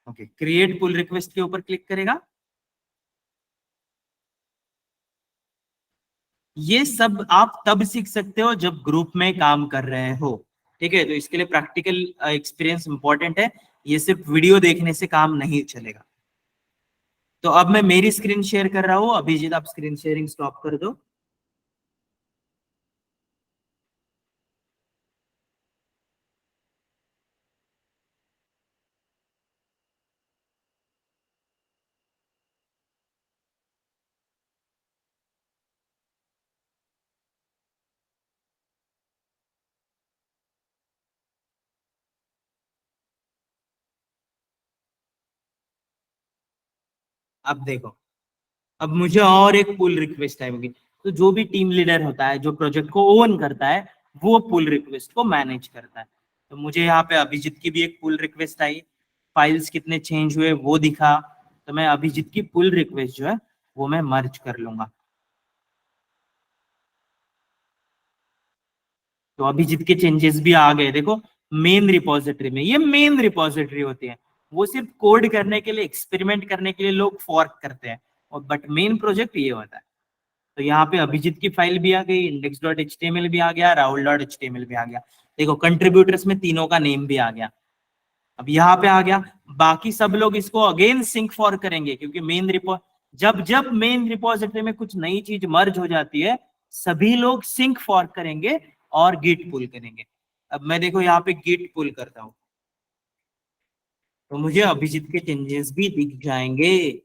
ओके, क्रिएट पुल रिक्वेस्ट के ऊपर क्लिक करेगा। ये सब आप तब सीख सकते हो जब ग्रुप में काम कर रहे हो, ठीक है? तो इसके लिए प्रैक्टिकल एक्सपीरियंस इंपॉर्टेंट है, ये सिर्फ वीडियो देखने से काम नहीं चलेगा। तो अब मैं मेरी स्क्रीन शेयर कर रहा हूं, अभिजीत आप स्क्रीन शेयरिंग स्टॉप कर दो। अब देखो, अब मुझे और एक पुल रिक्वेस्ट आएगी। तो जो भी टीम लीडर होता है, जो प्रोजेक्ट को ओन करता है, वो पुल रिक्वेस्ट को मैनेज करता है। तो मुझे यहाँ पे अभिजीत की भी एक पुल रिक्वेस्ट आई, फाइल्स कितने चेंज हुए वो दिखा। तो मैं अभिजीत की पुल रिक्वेस्ट जो है वो मैं मर्ज कर लूंगा। तो अभिजीत के चेंजेस भी आ गए, देखो मेन रिपोजिटरी में। ये मेन रिपोजिटरी होती है, वो सिर्फ कोड करने के लिए, एक्सपेरिमेंट करने के लिए लोग फॉर्क करते हैं, और बट मेन प्रोजेक्ट ये होता है। तो यहाँ पे अभिजीत की फाइल भी आ गई, index dot H T M L भी आ गया, Rahul dot H T M L भी आ गया। देखो कंट्रीब्यूटर्स में तीनों का नेम भी आ गया। अब यहाँ पे आ गया, बाकी सब लोग इसको अगेन सिंक फॉर करेंगे, क्योंकि मेन रिपो जब जब मेन रिपोजिटरी में कुछ नई चीज मर्ज हो जाती है, सभी लोग सिंक फॉर करेंगे और गिट पुल करेंगे। अब मैं देखो यहाँ पे गिट पुल करता हूँ, तो मुझे अभिजीत के चेंजेस भी दिख जाएंगे।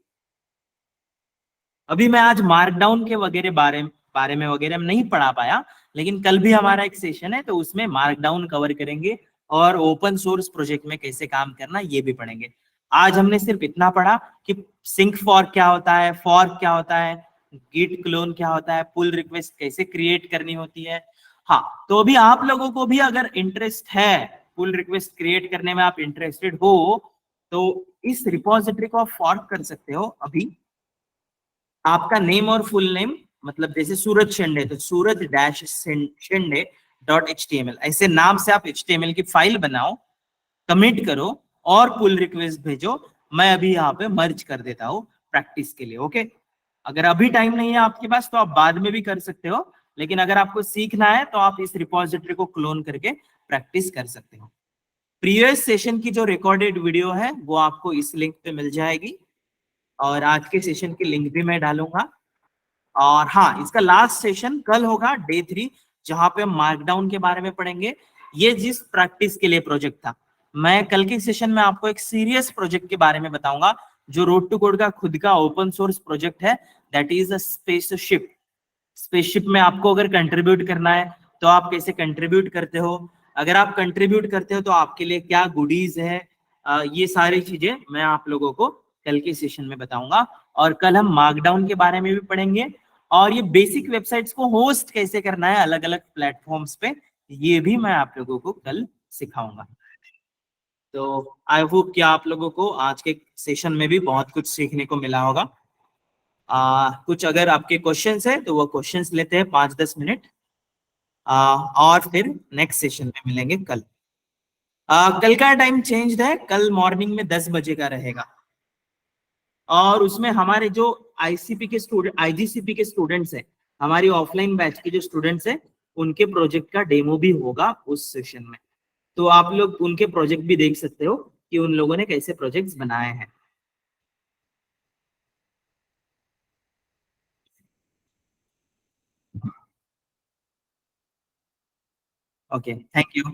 अभी मैं आज मार्कडाउन के वगैरह बारे में वगैरह में नहीं पढ़ा पाया, लेकिन कल भी हमारा एक सेशन है, तो उसमें मार्कडाउन कवर करेंगे और ओपन सोर्स प्रोजेक्ट में कैसे काम करना ये भी पढ़ेंगे। आज हमने सिर्फ इतना पढ़ा कि सिंक फॉर्क क्या होता है, फॉर्क क्या होता है, गिट क्लोन क्या होता है, पुल रिक्वेस्ट कैसे क्रिएट करनी होती है। हाँ, तो अभी आप लोगों को भी अगर इंटरेस्ट है, पुल रिक्वेस्ट क्रिएट करने में आप इंटरेस्टेड हो, तो इस रिपोजिटरी को आप फॉर्क कर सकते हो। अभी आपका नेम और फुल नेम, मतलब जैसे सूरज शेंडे, तो Suraj dash Shende dot H T M L, ऐसे नाम से आप एच टी एम एल की फाइल बनाओ, कमिट करो और पुल रिक्वेस्ट भेजो। मैं अभी यहाँ पे मर्ज कर देता हूँ प्रैक्टिस के लिए। ओके, अगर अभी टाइम नहीं है आपके पास तो आप बाद में भी कर सकते हो, लेकिन अगर आपको सीखना है तो आप इस रिपोजिटरी को क्लोन करके प्रैक्टिस कर सकते हो। प्रीवियस सेशन की जो रिकॉर्डेड वीडियो है वो आपको इस लिंक पे मिल जाएगी, और आज के सेशन की लिंक भी मैं डालूंगा। और हाँ, इसका लास्ट सेशन कल होगा, डे 3, जहां पे हम मार्कडाउन के बारे में पढ़ेंगे। ये जिस प्रैक्टिस के लिए प्रोजेक्ट था, मैं कल के सेशन में आपको एक सीरियस प्रोजेक्ट के बारे में बताऊंगा, जो रोड टू कोड का खुद का ओपन सोर्स प्रोजेक्ट है, that is a spaceship. Spaceship में आपको अगर कंट्रीब्यूट करना है तो आप कैसे कंट्रीब्यूट करते हो, अगर आप कंट्रीब्यूट करते हो तो आपके लिए क्या गुडीज है, ये सारी चीजें मैं आप लोगों को कल के सेशन में बताऊंगा। और कल हम मार्कडाउन के बारे में भी पढ़ेंगे, और ये बेसिक वेबसाइट्स को होस्ट कैसे करना है अलग अलग प्लेटफॉर्म्स पे, ये भी मैं आप लोगों को कल सिखाऊंगा। तो आई होप कि आप लोगों को आज के सेशन में भी बहुत कुछ सीखने को मिला होगा। कुछ अगर आपके क्वेश्चंस है तो वो क्वेश्चंस लेते हैं 5-10 मिनट, और फिर नेक्स्ट सेशन में मिलेंगे कल। कल का टाइम चेंज है, कल मॉर्निंग में 10 बजे का रहेगा, और उसमें हमारे जो आईसीपी के स्टूडेंट, आईजीसीपी के स्टूडेंट्स हैं, हमारी ऑफलाइन बैच के जो स्टूडेंट्स हैं, उनके प्रोजेक्ट का डेमो भी होगा उस सेशन में। तो आप लोग उनके प्रोजेक्ट भी देख सकते हो कि उन लोगों ने कैसे प्रोजेक्ट्स बनाए हैं। Okay, thank you.